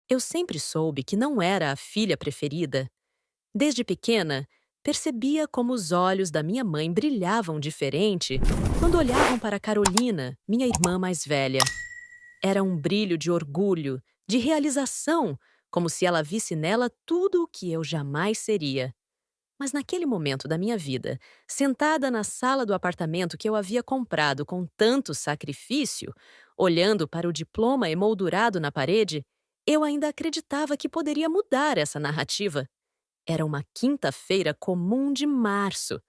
Eu sempre soube que não era a filha preferida. Desde pequena, percebia como os olhos da minha mãe brilhavam diferente quando olhavam para Carolina, minha irmã mais velha. Era um brilho de orgulho, de realização, como se ela visse nela tudo o que eu jamais seria. Mas naquele momento da minha vida, sentada na sala do apartamento que eu havia comprado com tanto sacrifício, olhando para o diploma emoldurado na parede, eu ainda acreditava que poderia mudar essa narrativa. Era uma quinta-feira comum de março.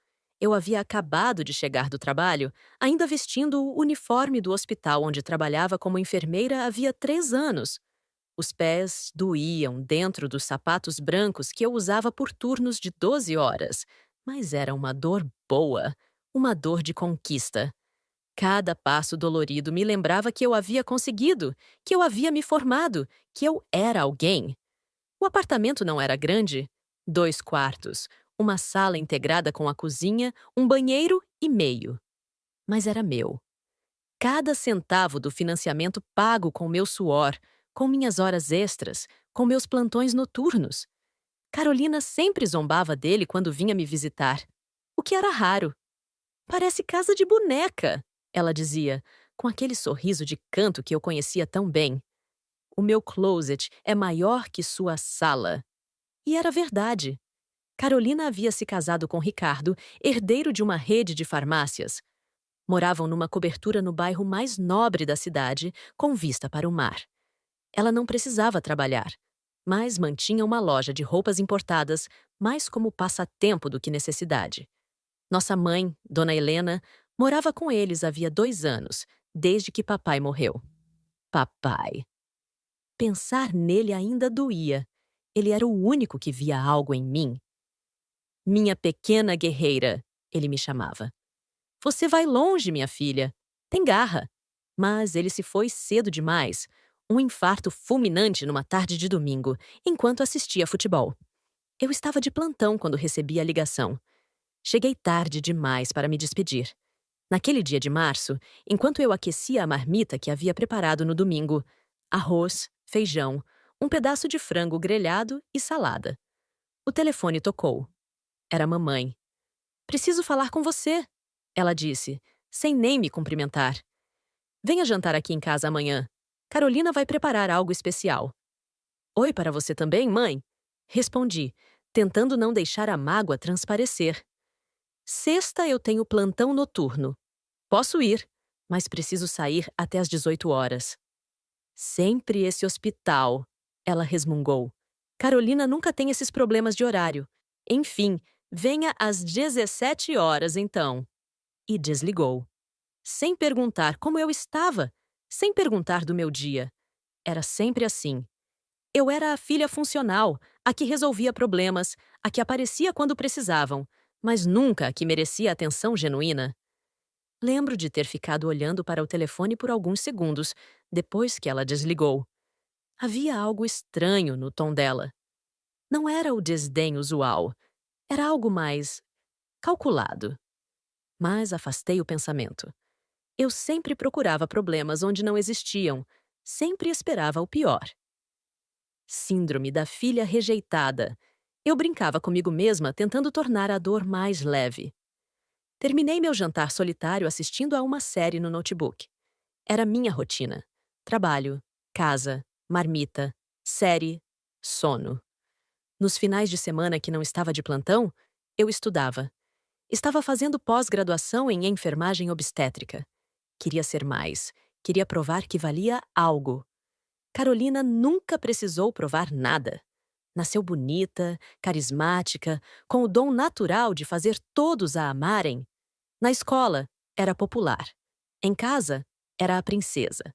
Eu havia acabado de chegar do trabalho, ainda vestindo o uniforme do hospital onde trabalhava como enfermeira havia 3 anos. Os pés doíam dentro dos sapatos brancos que eu usava por turnos de 12 horas, mas era uma dor boa, uma dor de conquista. Cada passo dolorido me lembrava que eu havia conseguido, que eu havia me formado, que eu era alguém. O apartamento não era grande. 2 quartos, uma sala integrada com a cozinha, um banheiro e meio. Mas era meu. Cada centavo do financiamento pago com meu suor, com minhas horas extras, com meus plantões noturnos. Carolina sempre zombava dele quando vinha me visitar, o que era raro. Parece casa de boneca, ela dizia, com aquele sorriso de canto que eu conhecia tão bem. O meu closet é maior que sua sala. E era verdade. Carolina havia se casado com Ricardo, herdeiro de uma rede de farmácias. Moravam numa cobertura no bairro mais nobre da cidade, com vista para o mar. Ela não precisava trabalhar, mas mantinha uma loja de roupas importadas mais como passatempo do que necessidade. Nossa mãe, Dona Helena, morava com eles havia 2 anos, desde que papai morreu. Papai. Pensar nele ainda doía. Ele era o único que via algo em mim. Minha pequena guerreira, ele me chamava. Você vai longe, minha filha. Tem garra. Mas ele se foi cedo demais. Um infarto fulminante numa tarde de domingo, enquanto assistia futebol. Eu estava de plantão quando recebi a ligação. Cheguei tarde demais para me despedir. Naquele dia de março, enquanto eu aquecia a marmita que havia preparado no domingo, arroz, feijão, um pedaço de frango grelhado e salada. O telefone tocou. Era a mamãe. Preciso falar com você, ela disse, sem nem me cumprimentar. Venha jantar aqui em casa amanhã. Carolina vai preparar algo especial. Oi para você também, mãe? Respondi, tentando não deixar a mágoa transparecer. Sexta eu tenho plantão noturno. Posso ir, mas preciso sair até às 18 horas. Sempre esse hospital, ela resmungou. Carolina nunca tem esses problemas de horário. Enfim, venha às 17 horas então. E desligou. Sem perguntar como eu estava, sem perguntar do meu dia. Era sempre assim. Eu era a filha funcional, a que resolvia problemas, a que aparecia quando precisavam, mas nunca a que merecia atenção genuína. Lembro de ter ficado olhando para o telefone por alguns segundos, depois que ela desligou. Havia algo estranho no tom dela. Não era o desdém usual. Era algo mais calculado. Mas afastei o pensamento. Eu sempre procurava problemas onde não existiam, sempre esperava o pior. Síndrome da filha rejeitada. Eu brincava comigo mesma tentando tornar a dor mais leve. Terminei meu jantar solitário assistindo a uma série no notebook. Era minha rotina. Trabalho, casa, marmita, série, sono. Nos finais de semana que não estava de plantão, eu estudava. Estava fazendo pós-graduação em enfermagem obstétrica. Queria ser mais. Queria provar que valia algo. Carolina nunca precisou provar nada. Nasceu bonita, carismática, com o dom natural de fazer todos a amarem. Na escola, era popular. Em casa, era a princesa.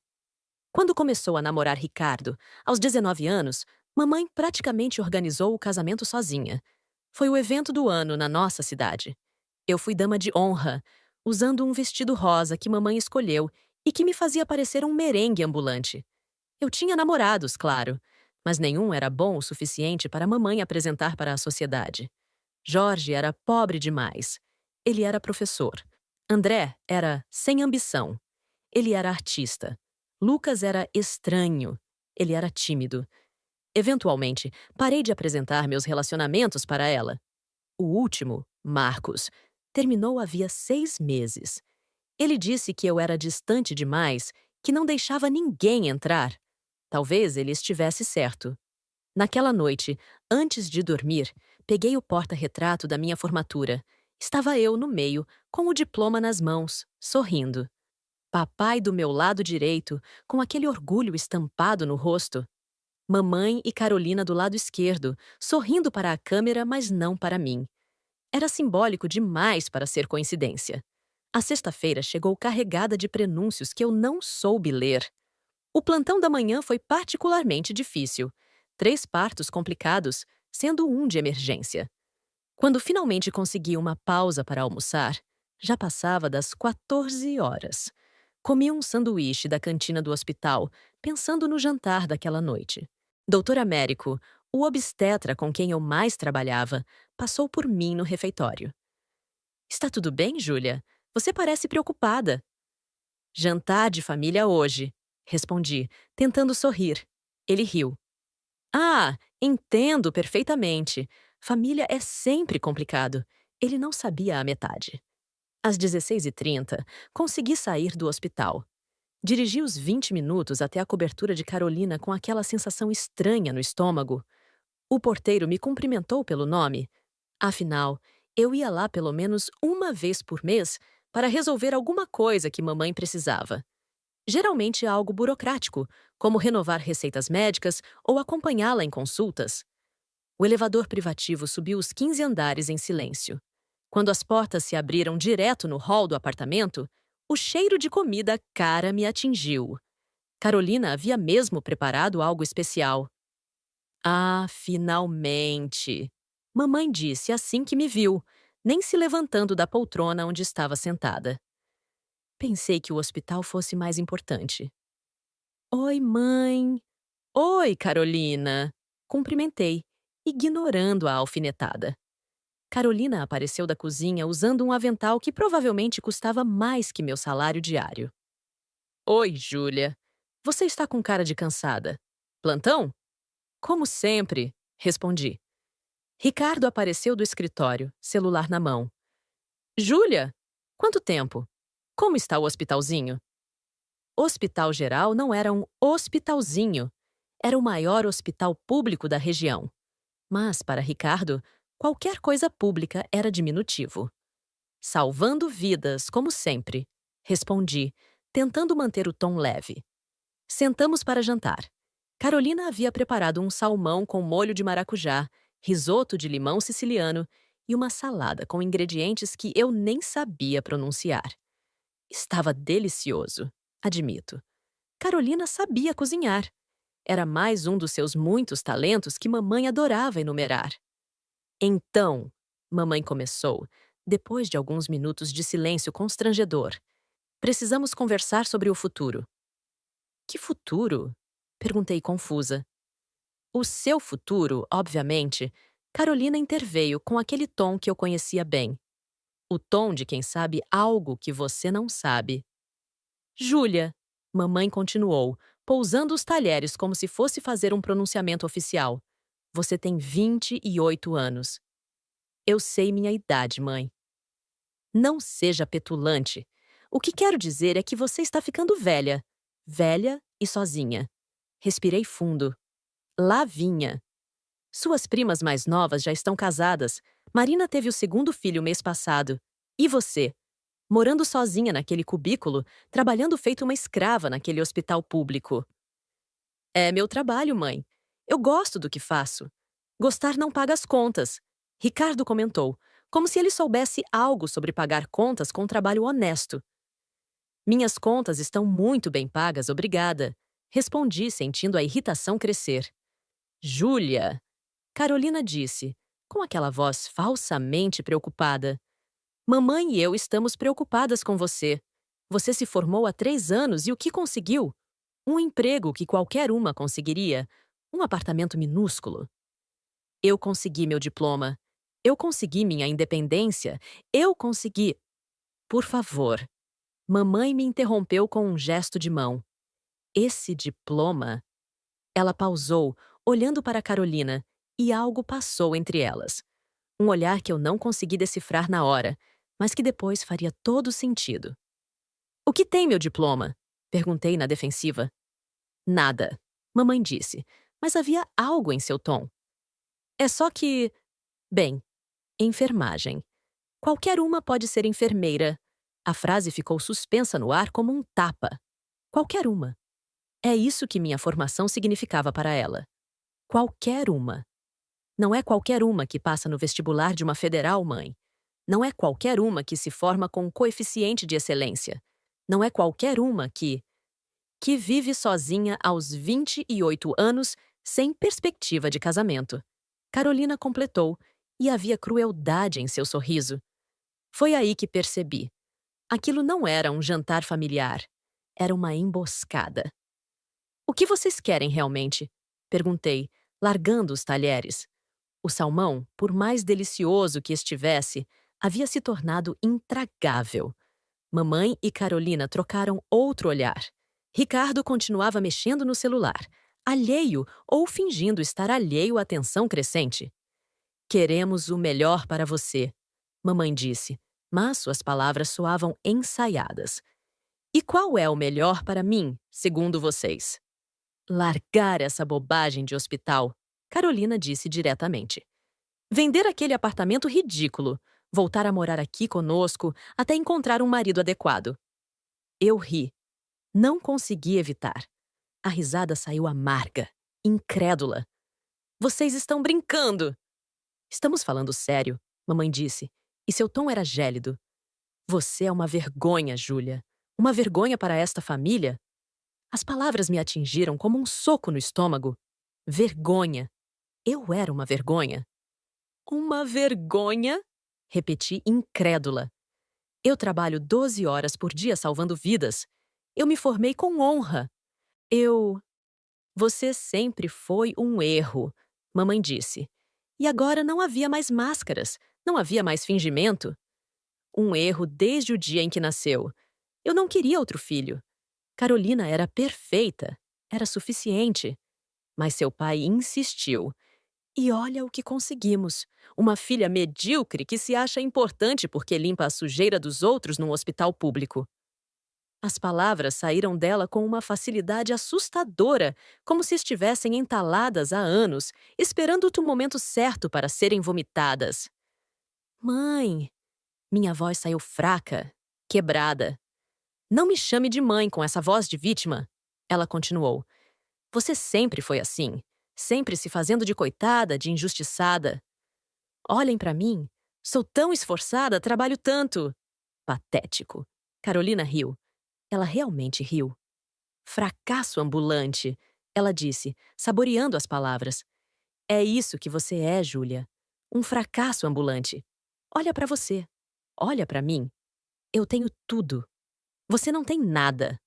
Quando começou a namorar Ricardo, aos 19 anos, mamãe praticamente organizou o casamento sozinha. Foi o evento do ano na nossa cidade. Eu fui dama de honra, usando um vestido rosa que mamãe escolheu e que me fazia parecer um merengue ambulante. Eu tinha namorados, claro, mas nenhum era bom o suficiente para mamãe apresentar para a sociedade. Jorge era pobre demais. Ele era professor. André era sem ambição. Ele era artista. Lucas era estranho. Ele era tímido. Eventualmente, parei de apresentar meus relacionamentos para ela. O último, Marcos, terminou havia 6 meses. Ele disse que eu era distante demais, que não deixava ninguém entrar. Talvez ele estivesse certo. Naquela noite, antes de dormir, peguei o porta-retrato da minha formatura. Estava eu no meio, com o diploma nas mãos, sorrindo. Papai do meu lado direito, com aquele orgulho estampado no rosto. Mamãe e Carolina do lado esquerdo, sorrindo para a câmera, mas não para mim. Era simbólico demais para ser coincidência. A sexta-feira chegou carregada de prenúncios que eu não soube ler. O plantão da manhã foi particularmente difícil. 3 partos complicados, sendo um de emergência. Quando finalmente consegui uma pausa para almoçar, já passava das 14 horas. Comi um sanduíche da cantina do hospital, pensando no jantar daquela noite. Doutor Américo, o obstetra com quem eu mais trabalhava, passou por mim no refeitório. Está tudo bem, Júlia? Você parece preocupada. Jantar de família hoje, respondi, tentando sorrir. Ele riu. Ah, entendo perfeitamente. Família é sempre complicado. Ele não sabia a metade. Às 16h30, consegui sair do hospital. Dirigi os 20 minutos até a cobertura de Carolina com aquela sensação estranha no estômago. O porteiro me cumprimentou pelo nome. Afinal, eu ia lá pelo menos uma vez por mês para resolver alguma coisa que mamãe precisava. Geralmente algo burocrático, como renovar receitas médicas ou acompanhá-la em consultas. O elevador privativo subiu os 15 andares em silêncio. Quando as portas se abriram direto no hall do apartamento, o cheiro de comida cara me atingiu. Carolina havia mesmo preparado algo especial. Ah, finalmente! Mamãe disse assim que me viu, nem se levantando da poltrona onde estava sentada. Pensei que o hospital fosse mais importante. Oi, mãe! Oi, Carolina! Cumprimentei, ignorando a alfinetada. Carolina apareceu da cozinha usando um avental que provavelmente custava mais que meu salário diário. Oi, Júlia. Você está com cara de cansada. Plantão? Como sempre, respondi. Ricardo apareceu do escritório, celular na mão. Júlia, quanto tempo? Como está o hospitalzinho? Hospital Geral não era um hospitalzinho. Era o maior hospital público da região. Mas, para Ricardo, qualquer coisa pública era diminutivo. Salvando vidas, como sempre, respondi, tentando manter o tom leve. Sentamos para jantar. Carolina havia preparado um salmão com molho de maracujá, risoto de limão siciliano e uma salada com ingredientes que eu nem sabia pronunciar. Estava delicioso, admito. Carolina sabia cozinhar. Era mais um dos seus muitos talentos que mamãe adorava enumerar. Então, mamãe começou, depois de alguns minutos de silêncio constrangedor. Precisamos conversar sobre o futuro. Que futuro? Perguntei confusa. O seu futuro, obviamente. Carolina interveio com aquele tom que eu conhecia bem. O tom de quem sabe algo que você não sabe. Júlia, mamãe continuou, pousando os talheres como se fosse fazer um pronunciamento oficial. Você tem 28 anos. Eu sei minha idade, mãe. Não seja petulante. O que quero dizer é que você está ficando velha. Velha e sozinha. Respirei fundo. Lá vinha. Suas primas mais novas já estão casadas. Marina teve o segundo filho mês passado. E você? Morando sozinha naquele cubículo, trabalhando feito uma escrava naquele hospital público. É meu trabalho, mãe. Eu gosto do que faço. Gostar não paga as contas. Ricardo comentou, como se ele soubesse algo sobre pagar contas com trabalho honesto. Minhas contas estão muito bem pagas, obrigada. Respondi, sentindo a irritação crescer. Júlia, Carolina disse, com aquela voz falsamente preocupada. Mamãe e eu estamos preocupadas com você. Você se formou há 3 anos e o que conseguiu? Um emprego que qualquer uma conseguiria. Um apartamento minúsculo. Eu consegui meu diploma. Eu consegui minha independência. Eu consegui. Por favor. Mamãe me interrompeu com um gesto de mão. Esse diploma? Ela pausou, olhando para Carolina, e algo passou entre elas. Um olhar que eu não consegui decifrar na hora, mas que depois faria todo sentido. O que tem meu diploma? Perguntei na defensiva. Nada, mamãe disse, mas havia algo em seu tom. É só que... Bem, enfermagem. Qualquer uma pode ser enfermeira. A frase ficou suspensa no ar como um tapa. Qualquer uma. É isso que minha formação significava para ela. Qualquer uma. Não é qualquer uma que passa no vestibular de uma federal, mãe. Não é qualquer uma que se forma com um coeficiente de excelência. Não é qualquer uma que vive sozinha aos 28 anos sem perspectiva de casamento. Carolina completou, e havia crueldade em seu sorriso. Foi aí que percebi. Aquilo não era um jantar familiar. Era uma emboscada. O que vocês querem realmente? Perguntei, largando os talheres. O salmão, por mais delicioso que estivesse, havia se tornado intragável. Mamãe e Carolina trocaram outro olhar. Ricardo continuava mexendo no celular, alheio ou fingindo estar alheio à tensão crescente. Queremos o melhor para você, mamãe disse, mas suas palavras soavam ensaiadas. E qual é o melhor para mim, segundo vocês? Largar essa bobagem de hospital, Carolina disse diretamente. Vender aquele apartamento ridículo, voltar a morar aqui conosco até encontrar um marido adequado. Eu ri. Não consegui evitar. A risada saiu amarga, incrédula. Vocês estão brincando! Estamos falando sério, mamãe disse, e seu tom era gélido. Você é uma vergonha, Júlia. Uma vergonha para esta família? As palavras me atingiram como um soco no estômago. Vergonha. Eu era uma vergonha. Uma vergonha? Repeti incrédula. Eu trabalho 12 horas por dia salvando vidas. Eu me formei com honra. Você sempre foi um erro, mamãe disse. E agora não havia mais máscaras, não havia mais fingimento. Um erro desde o dia em que nasceu. Eu não queria outro filho. Carolina era perfeita, era suficiente. Mas seu pai insistiu. E olha o que conseguimos. Uma filha medíocre que se acha importante porque limpa a sujeira dos outros num hospital público. As palavras saíram dela com uma facilidade assustadora, como se estivessem entaladas há anos, esperando o momento certo para serem vomitadas. Mãe! Minha voz saiu fraca, quebrada. Não me chame de mãe com essa voz de vítima. Ela continuou. Você sempre foi assim, sempre se fazendo de coitada, de injustiçada. Olhem para mim. Sou tão esforçada, trabalho tanto. Patético. Carolina riu. Ela realmente riu. Fracasso ambulante, ela disse, saboreando as palavras. É isso que você é, Júlia. Um fracasso ambulante. Olha para você. Olha para mim. Eu tenho tudo. Você não tem nada.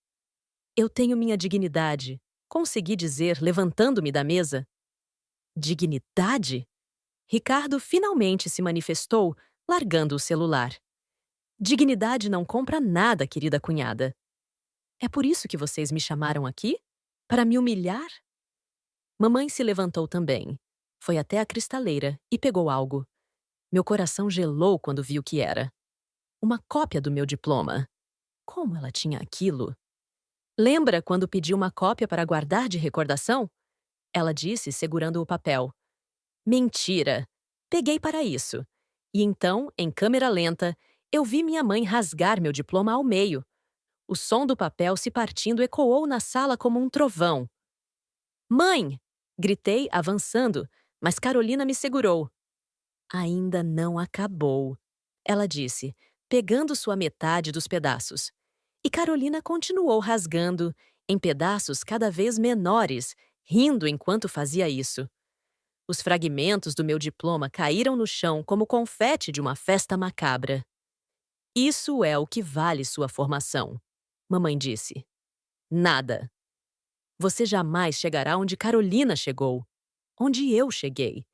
Eu tenho minha dignidade. Consegui dizer, levantando-me da mesa. Dignidade? Ricardo finalmente se manifestou, largando o celular. Dignidade não compra nada, querida cunhada. É por isso que vocês me chamaram aqui? Para me humilhar? Mamãe se levantou também. Foi até a cristaleira e pegou algo. Meu coração gelou quando vi o que era. Uma cópia do meu diploma. Como ela tinha aquilo? Lembra quando pedi uma cópia para guardar de recordação? Ela disse, segurando o papel. Mentira! Peguei para isso. E então, em câmera lenta, eu vi minha mãe rasgar meu diploma ao meio. O som do papel se partindo ecoou na sala como um trovão. Mãe! Gritei, avançando, mas Carolina me segurou. Ainda não acabou, ela disse, pegando sua metade dos pedaços. E Carolina continuou rasgando, em pedaços cada vez menores, rindo enquanto fazia isso. Os fragmentos do meu diploma caíram no chão como confete de uma festa macabra. Isso é o que vale sua formação, mamãe disse. Nada. Você jamais chegará onde Carolina chegou. Onde eu cheguei.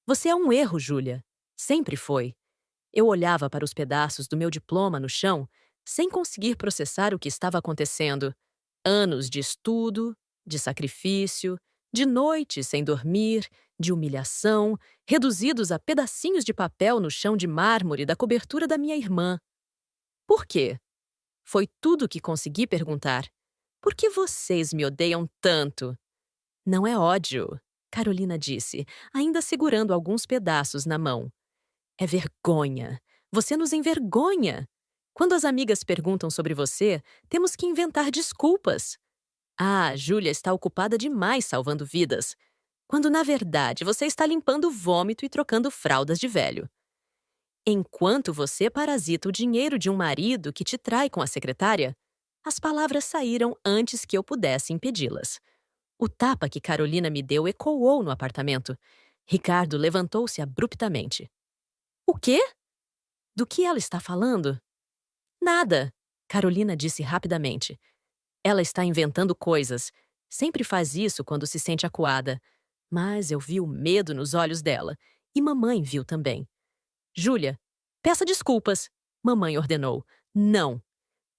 Você é um erro, Júlia. Sempre foi. Eu olhava para os pedaços do meu diploma no chão, sem conseguir processar o que estava acontecendo. Anos de estudo, de sacrifício, De noite, sem dormir, de humilhação, reduzidos a pedacinhos de papel no chão de mármore da cobertura da minha irmã. Por quê? Foi tudo o que consegui perguntar. Por que vocês me odeiam tanto? Não é ódio, Carolina disse, ainda segurando alguns pedaços na mão. É vergonha. Você nos envergonha. Quando as amigas perguntam sobre você, temos que inventar desculpas. Ah, Júlia está ocupada demais salvando vidas, quando na verdade você está limpando vômito e trocando fraldas de velho. Enquanto você parasita o dinheiro de um marido que te trai com a secretária, as palavras saíram antes que eu pudesse impedi-las. O tapa que Carolina me deu ecoou no apartamento. Ricardo levantou-se abruptamente. O quê? Do que ela está falando? Nada, Carolina disse rapidamente. Ela está inventando coisas. Sempre faz isso quando se sente acuada. Mas eu vi o medo nos olhos dela. E mamãe viu também. Júlia, peça desculpas, mamãe ordenou. Não.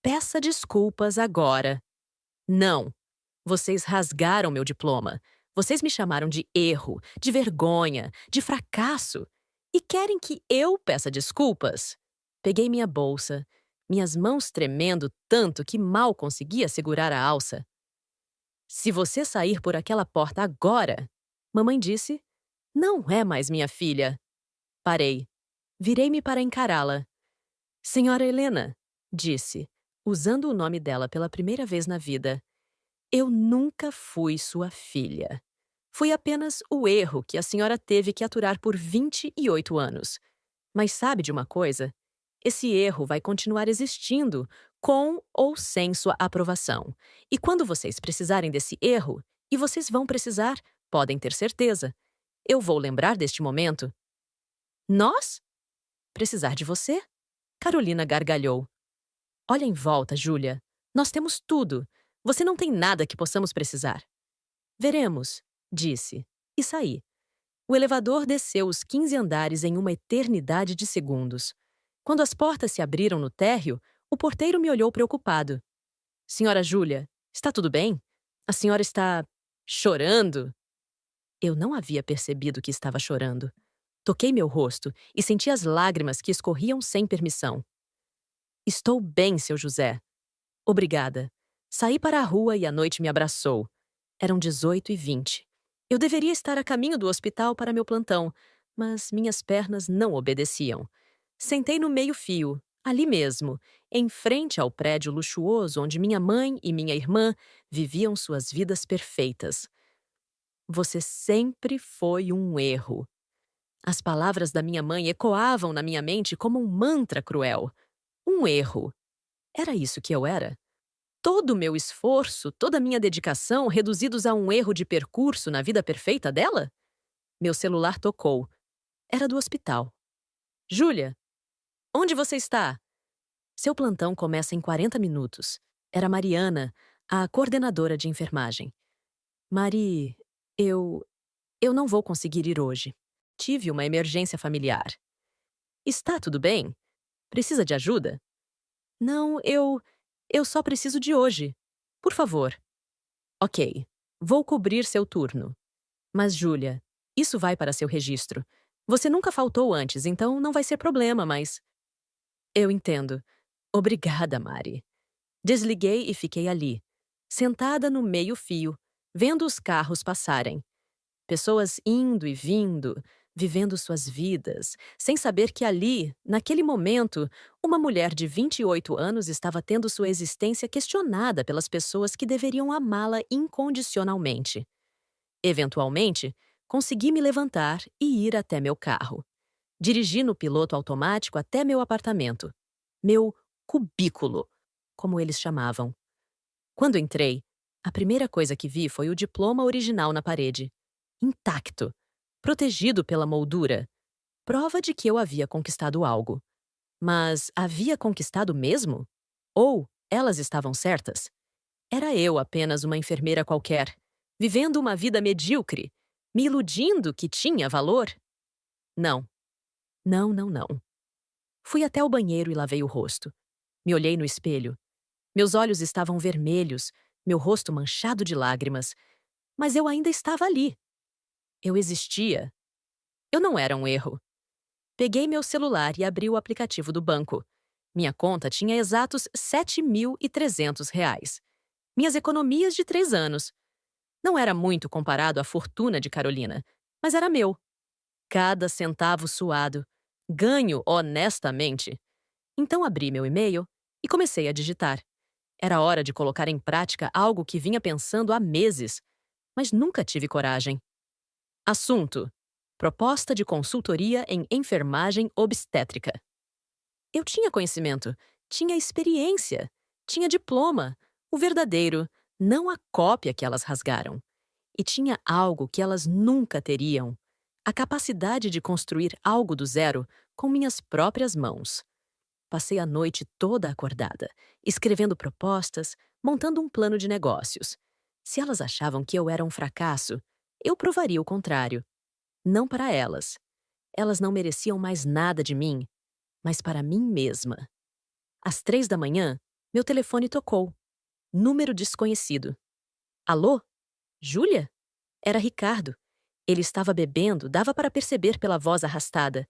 Peça desculpas agora. Não. Vocês rasgaram meu diploma. Vocês me chamaram de erro, de vergonha, de fracasso. E querem que eu peça desculpas? Peguei minha bolsa, minhas mãos tremendo tanto que mal conseguia segurar a alça. Se você sair por aquela porta agora, mamãe disse, não é mais minha filha. Parei. Virei-me para encará-la. Senhora Helena, disse, usando o nome dela pela primeira vez na vida. Eu nunca fui sua filha. Fui apenas o erro que a senhora teve que aturar por 28 anos. Mas sabe de uma coisa? Esse erro vai continuar existindo, com ou sem sua aprovação. E quando vocês precisarem desse erro, e vocês vão precisar, podem ter certeza, eu vou lembrar deste momento. Nós? Precisar de você? Carolina gargalhou. Olha em volta, Júlia. Nós temos tudo. Você não tem nada que possamos precisar. Veremos, disse, e saí. O elevador desceu os 15 andares em uma eternidade de segundos. Quando as portas se abriram no térreo, o porteiro me olhou preocupado. Senhora Júlia, está tudo bem? A senhora está chorando? Eu não havia percebido que estava chorando. Toquei meu rosto e senti as lágrimas que escorriam sem permissão. Estou bem, seu José. Obrigada. Saí para a rua e a noite me abraçou. Eram 18h20. Eu deveria estar a caminho do hospital para meu plantão, mas minhas pernas não obedeciam. Sentei no meio-fio, ali mesmo, em frente ao prédio luxuoso onde minha mãe e minha irmã viviam suas vidas perfeitas. Você sempre foi um erro. As palavras da minha mãe ecoavam na minha mente como um mantra cruel. Um erro. Era isso que eu era? Todo o meu esforço, toda a minha dedicação reduzidos a um erro de percurso na vida perfeita dela? Meu celular tocou. Era do hospital. Júlia, onde você está? Seu plantão começa em 40 minutos. Era Mariana, a coordenadora de enfermagem. Mari, eu não vou conseguir ir hoje. Tive uma emergência familiar. Está tudo bem? Precisa de ajuda? Não, eu só preciso de hoje. Por favor. Ok, vou cobrir seu turno. Mas, Júlia, isso vai para seu registro. Você nunca faltou antes, então não vai ser problema, mas... Eu entendo. Obrigada, Mari. Desliguei e fiquei ali, sentada no meio-fio, vendo os carros passarem. Pessoas indo e vindo, vivendo suas vidas, sem saber que ali, naquele momento, uma mulher de 28 anos estava tendo sua existência questionada pelas pessoas que deveriam amá-la incondicionalmente. Eventualmente, consegui me levantar e ir até meu carro. Dirigi no piloto automático até meu apartamento. Meu cubículo, como eles chamavam. Quando entrei, a primeira coisa que vi foi o diploma original na parede. Intacto, protegido pela moldura. Prova de que eu havia conquistado algo. Mas havia conquistado mesmo? Ou elas estavam certas? Era eu apenas uma enfermeira qualquer, vivendo uma vida medíocre, me iludindo que tinha valor? Não. Não, não, não. Fui até o banheiro e lavei o rosto. Me olhei no espelho. Meus olhos estavam vermelhos, meu rosto manchado de lágrimas. mas eu ainda estava ali. Eu existia. Eu não era um erro. Peguei meu celular e abri o aplicativo do banco. Minha conta tinha exatos R$ 7.300. Minhas economias de 3 anos. Não era muito comparado à fortuna de Carolina, mas era meu. Cada centavo suado. Ganho honestamente. Então abri meu e-mail e comecei a digitar. Era hora de colocar em prática algo que vinha pensando há meses, mas nunca tive coragem. Assunto: proposta de consultoria em enfermagem obstétrica. Eu tinha conhecimento, tinha experiência, tinha diploma, o verdadeiro, não a cópia que elas rasgaram. E tinha algo que elas nunca teriam: a capacidade de construir algo do zero com minhas próprias mãos. Passei a noite toda acordada, escrevendo propostas, montando um plano de negócios. Se elas achavam que eu era um fracasso, eu provaria o contrário. Não para elas. Elas não mereciam mais nada de mim, mas para mim mesma. Às 3 da manhã, meu telefone tocou. Número desconhecido. Alô? Júlia? Era Ricardo. Ele estava bebendo, dava para perceber pela voz arrastada.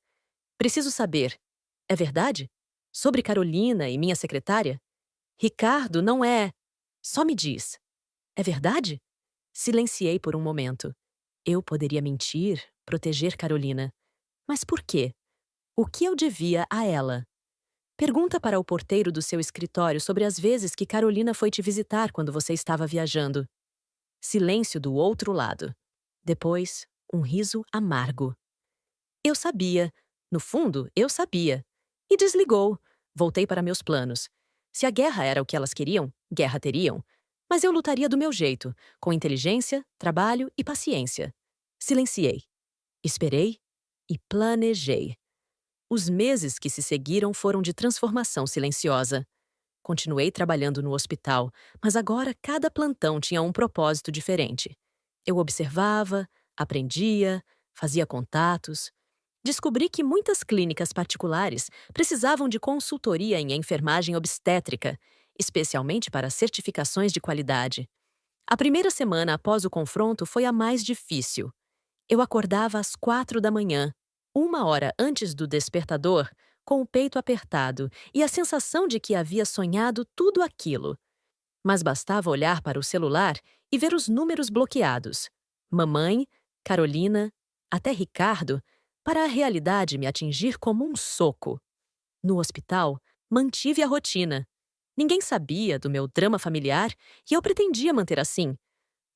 Preciso saber. É verdade? Sobre Carolina e minha secretária? Ricardo não é. Só me diz. É verdade? Silenciei por um momento. Eu poderia mentir, proteger Carolina. Mas por quê? O que eu devia a ela? Pergunta para o porteiro do seu escritório sobre as vezes que Carolina foi te visitar quando você estava viajando. Silêncio do outro lado. Depois, um riso amargo. Eu sabia. No fundo, eu sabia. E desligou. Voltei para meus planos. Se a guerra era o que elas queriam, guerra teriam. Mas eu lutaria do meu jeito, com inteligência, trabalho e paciência. Silenciei. Esperei e planejei. Os meses que se seguiram foram de transformação silenciosa. Continuei trabalhando no hospital, mas agora cada plantão tinha um propósito diferente. Eu observava, aprendia, fazia contatos. Descobri que muitas clínicas particulares precisavam de consultoria em enfermagem obstétrica, especialmente para certificações de qualidade. A primeira semana após o confronto foi a mais difícil. Eu acordava às 4 da manhã, 1 hora antes do despertador, com o peito apertado e a sensação de que havia sonhado tudo aquilo. Mas bastava olhar para o celular e ver os números bloqueados. Mamãe, Carolina, até Ricardo, para a realidade me atingir como um soco. No hospital, mantive a rotina. Ninguém sabia do meu drama familiar e eu pretendia manter assim.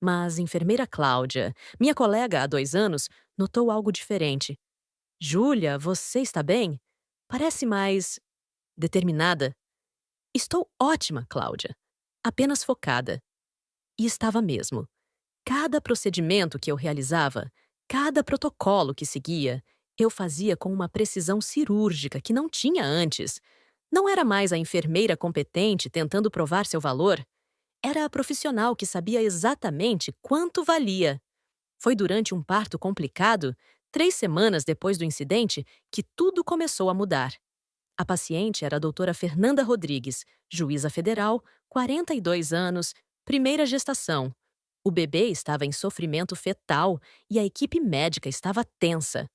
Mas enfermeira Cláudia, minha colega há 2 anos, notou algo diferente. Júlia, você está bem? Parece mais determinada. Estou ótima, Cláudia. Apenas focada. E estava mesmo. Cada procedimento que eu realizava, cada protocolo que seguia, eu fazia com uma precisão cirúrgica que não tinha antes. Não era mais a enfermeira competente tentando provar seu valor. Era a profissional que sabia exatamente quanto valia. Foi durante um parto complicado, 3 semanas depois do incidente, que tudo começou a mudar. A paciente era a doutora Fernanda Rodrigues, juíza federal, 42 anos, primeira gestação. O bebê estava em sofrimento fetal e a equipe médica estava tensa.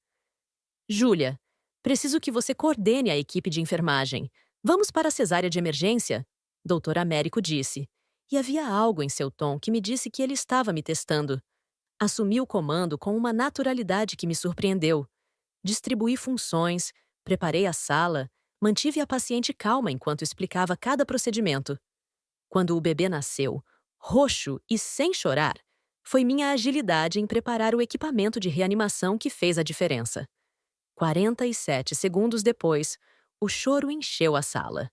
Júlia, preciso que você coordene a equipe de enfermagem. Vamos para a cesárea de emergência? Doutor Américo disse. E havia algo em seu tom que me disse que ele estava me testando. Assumi o comando com uma naturalidade que me surpreendeu. Distribuí funções, preparei a sala, mantive a paciente calma enquanto explicava cada procedimento. Quando o bebê nasceu, roxo e sem chorar, foi minha agilidade em preparar o equipamento de reanimação que fez a diferença. 47 segundos depois, o choro encheu a sala.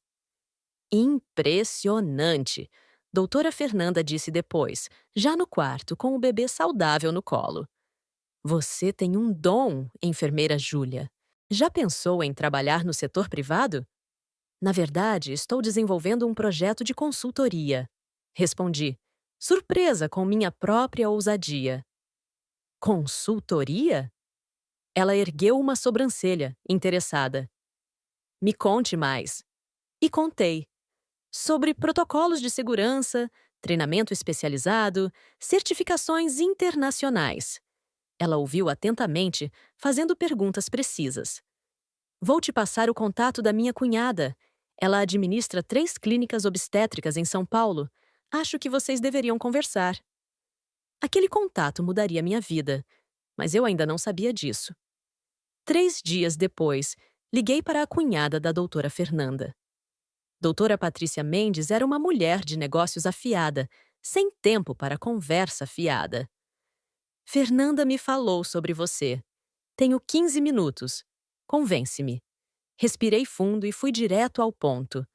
Impressionante! Doutora Fernanda disse depois, já no quarto com o bebê saudável no colo. Você tem um dom, enfermeira Júlia. Já pensou em trabalhar no setor privado? Na verdade, estou desenvolvendo um projeto de consultoria. Respondi, surpresa com minha própria ousadia. Consultoria? Ela ergueu uma sobrancelha, interessada. Me conte mais. E contei. Sobre protocolos de segurança, treinamento especializado, certificações internacionais. Ela ouviu atentamente, fazendo perguntas precisas. Vou te passar o contato da minha cunhada. Ela administra 3 clínicas obstétricas em São Paulo. Acho que vocês deveriam conversar. Aquele contato mudaria minha vida, mas eu ainda não sabia disso. 3 dias depois, liguei para a cunhada da doutora Fernanda. Doutora Patrícia Mendes era uma mulher de negócios afiada, sem tempo para conversa fiada. Fernanda me falou sobre você. Tenho 15 minutos. Convence-me. Respirei fundo e fui direto ao ponto.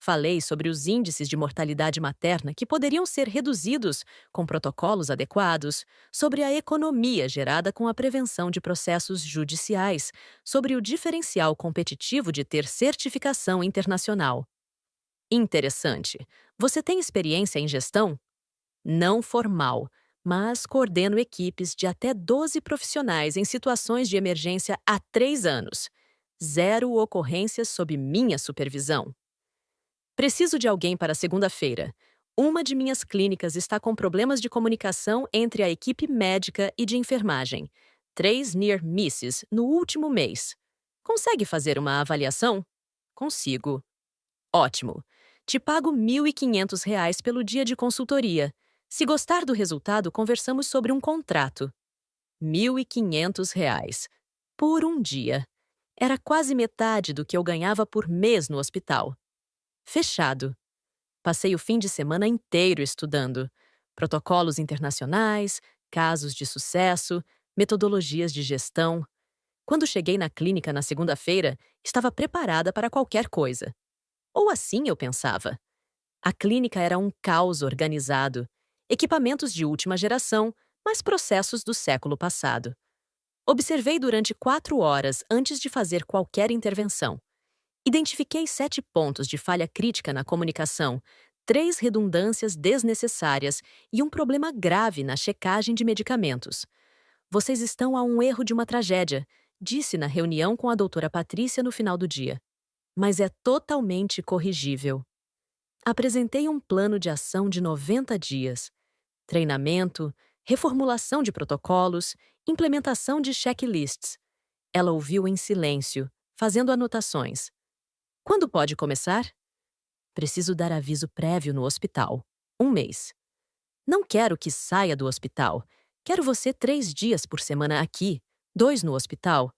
Falei sobre os índices de mortalidade materna que poderiam ser reduzidos com protocolos adequados, sobre a economia gerada com a prevenção de processos judiciais, sobre o diferencial competitivo de ter certificação internacional. Interessante. Você tem experiência em gestão? Não formal, mas coordeno equipes de até 12 profissionais em situações de emergência há 3 anos. 0 ocorrências sob minha supervisão. Preciso de alguém para segunda-feira. Uma de minhas clínicas está com problemas de comunicação entre a equipe médica e de enfermagem. 3 near misses no último mês. Consegue fazer uma avaliação? Consigo. Ótimo. Te pago R$ 1.500 pelo dia de consultoria. Se gostar do resultado, conversamos sobre um contrato. R$ 1.500. Por um dia. Era quase metade do que eu ganhava por mês no hospital. Fechado. Passei o fim de semana inteiro estudando. Protocolos internacionais, casos de sucesso, metodologias de gestão. Quando cheguei na clínica na segunda-feira, estava preparada para qualquer coisa. Ou assim eu pensava. A clínica era um caos organizado. Equipamentos de última geração, mas processos do século passado. Observei durante 4 horas antes de fazer qualquer intervenção. Identifiquei 7 pontos de falha crítica na comunicação, 3 redundâncias desnecessárias e um problema grave na checagem de medicamentos. Vocês estão a um erro de uma tragédia, disse na reunião com a doutora Patrícia no final do dia. Mas é totalmente corrigível. Apresentei um plano de ação de 90 dias. Treinamento, reformulação de protocolos, implementação de checklists. Ela ouviu em silêncio, fazendo anotações. Quando pode começar? Preciso dar aviso prévio no hospital. 1 mês. Não quero que saia do hospital. Quero você 3 dias por semana aqui, 2 no hospital.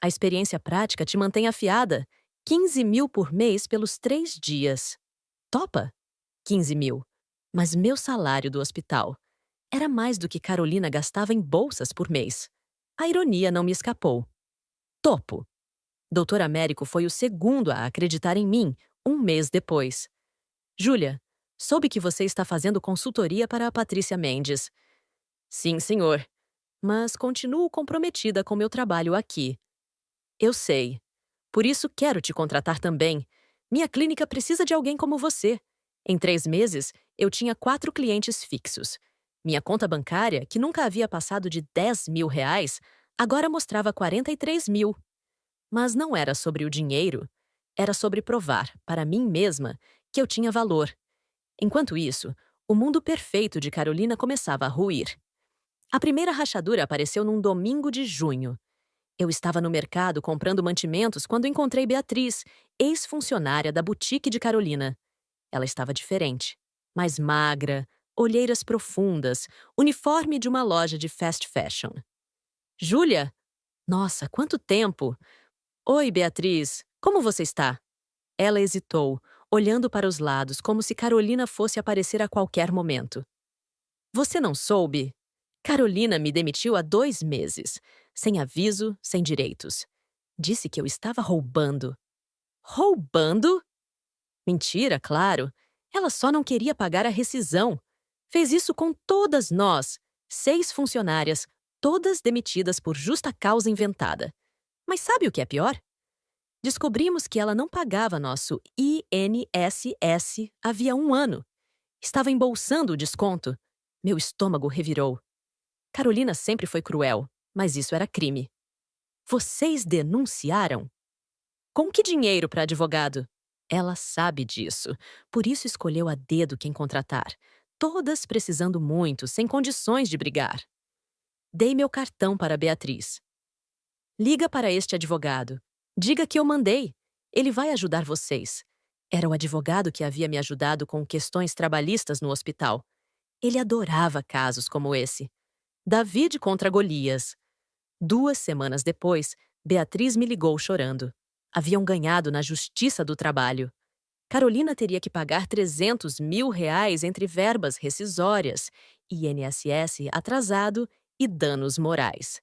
A experiência prática te mantém afiada. 15 mil por mês pelos 3 dias. Topa? 15 mil. Mas meu salário do hospital era mais do que Carolina gastava em bolsas por mês. A ironia não me escapou. Topo. Doutor Américo foi o segundo a acreditar em mim, 1 mês depois. Júlia, soube que você está fazendo consultoria para a Patrícia Mendes. Sim, senhor. Mas continuo comprometida com meu trabalho aqui. Eu sei. Por isso quero te contratar também. Minha clínica precisa de alguém como você. Em 3 meses, eu tinha 4 clientes fixos. Minha conta bancária, que nunca havia passado de R$ 10.000, agora mostrava 43 mil. Mas não era sobre o dinheiro. Era sobre provar, para mim mesma, que eu tinha valor. Enquanto isso, o mundo perfeito de Carolina começava a ruir. A primeira rachadura apareceu num domingo de junho. Eu estava no mercado comprando mantimentos quando encontrei Beatriz, ex-funcionária da boutique de Carolina. Ela estava diferente, mais magra, olheiras profundas, uniforme de uma loja de fast fashion. Júlia? Nossa, quanto tempo! Oi, Beatriz. Como você está? Ela hesitou, olhando para os lados como se Carolina fosse aparecer a qualquer momento. Você não soube? Carolina me demitiu há 2 meses, sem aviso, sem direitos. Disse que eu estava roubando. Roubando? Mentira, claro. Ela só não queria pagar a rescisão. Fez isso com todas nós, 6 funcionárias, todas demitidas por justa causa inventada. Mas sabe o que é pior? Descobrimos que ela não pagava nosso INSS havia 1 ano. Estava embolsando o desconto. Meu estômago revirou. Carolina sempre foi cruel, mas isso era crime. Vocês denunciaram? Com que dinheiro para advogado? Ela sabe disso, por isso escolheu a dedo quem contratar. todas precisando muito, sem condições de brigar. Dei meu cartão para Beatriz. Liga para este advogado. Diga que eu mandei. Ele vai ajudar vocês. Era o advogado que havia me ajudado com questões trabalhistas no hospital. Ele adorava casos como esse. David contra Golias. 2 semanas depois, Beatriz me ligou chorando. Haviam ganhado na Justiça do Trabalho. Carolina teria que pagar R$ 300 mil entre verbas rescisórias, INSS atrasado e danos morais.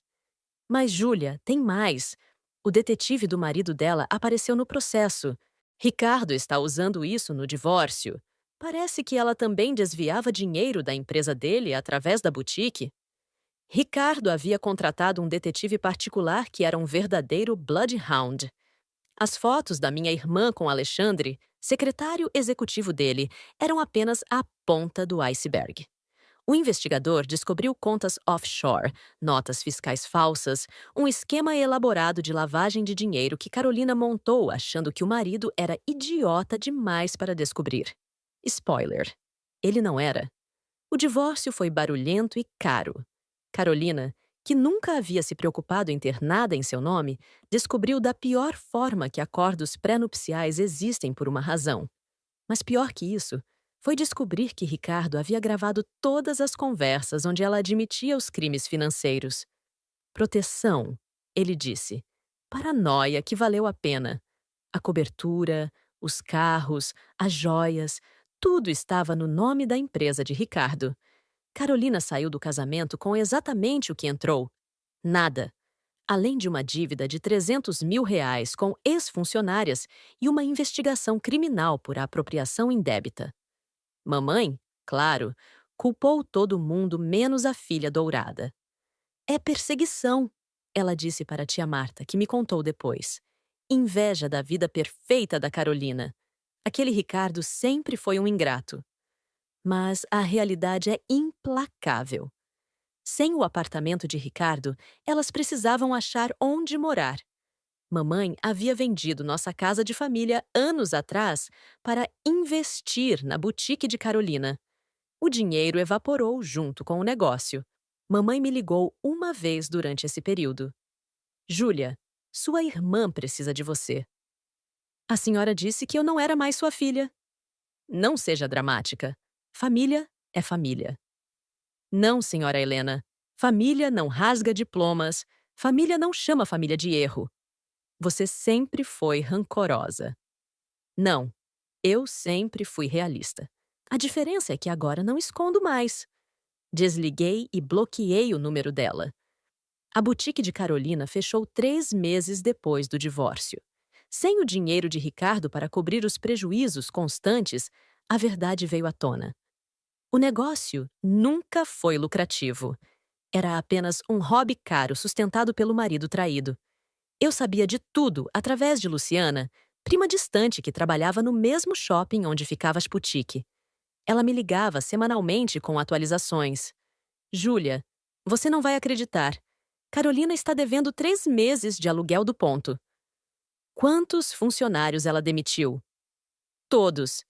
Mas Júlia, tem mais. O detetive do marido dela apareceu no processo. Ricardo está usando isso no divórcio. Parece que ela também desviava dinheiro da empresa dele através da boutique. Ricardo havia contratado um detetive particular que era um verdadeiro bloodhound. As fotos da minha irmã com Alexandre, secretário executivo dele, eram apenas a ponta do iceberg. O investigador descobriu contas offshore, notas fiscais falsas, um esquema elaborado de lavagem de dinheiro que Carolina montou achando que o marido era idiota demais para descobrir. Spoiler: ele não era. O divórcio foi barulhento e caro. Carolina, que nunca havia se preocupado em ter nada em seu nome, descobriu da pior forma que acordos pré-nupciais existem por uma razão. Mas pior que isso, foi descobrir que Ricardo havia gravado todas as conversas onde ela admitia os crimes financeiros. Proteção, ele disse. Paranoia que valeu a pena. A cobertura, os carros, as joias, tudo estava no nome da empresa de Ricardo. Carolina saiu do casamento com exatamente o que entrou. Nada. Além de uma dívida de R$ 300 mil com ex-funcionárias e uma investigação criminal por apropriação indébita. Mamãe, claro, culpou todo mundo menos a filha dourada. É perseguição, ela disse para a tia Marta, que me contou depois. Inveja da vida perfeita da Carolina. Aquele Ricardo sempre foi um ingrato. Mas a realidade é implacável. Sem o apartamento de Ricardo, elas precisavam achar onde morar. Mamãe havia vendido nossa casa de família anos atrás para investir na boutique de Carolina. O dinheiro evaporou junto com o negócio. Mamãe me ligou uma vez durante esse período. Júlia, sua irmã precisa de você. A senhora disse que eu não era mais sua filha. Não seja dramática. Família é família. Não, senhora Helena. Família não rasga diplomas. Família não chama família de erro. Você sempre foi rancorosa. Não, eu sempre fui realista. A diferença é que agora não escondo mais. Desliguei e bloqueei o número dela. A boutique de Carolina fechou 3 meses depois do divórcio. Sem o dinheiro de Ricardo para cobrir os prejuízos constantes, a verdade veio à tona. O negócio nunca foi lucrativo. Era apenas um hobby caro sustentado pelo marido traído. Eu sabia de tudo através de Luciana, prima distante que trabalhava no mesmo shopping onde ficava a boutique. Ela me ligava semanalmente com atualizações. Júlia, você não vai acreditar. Carolina está devendo 3 meses de aluguel do ponto. Quantos funcionários ela demitiu? Todos.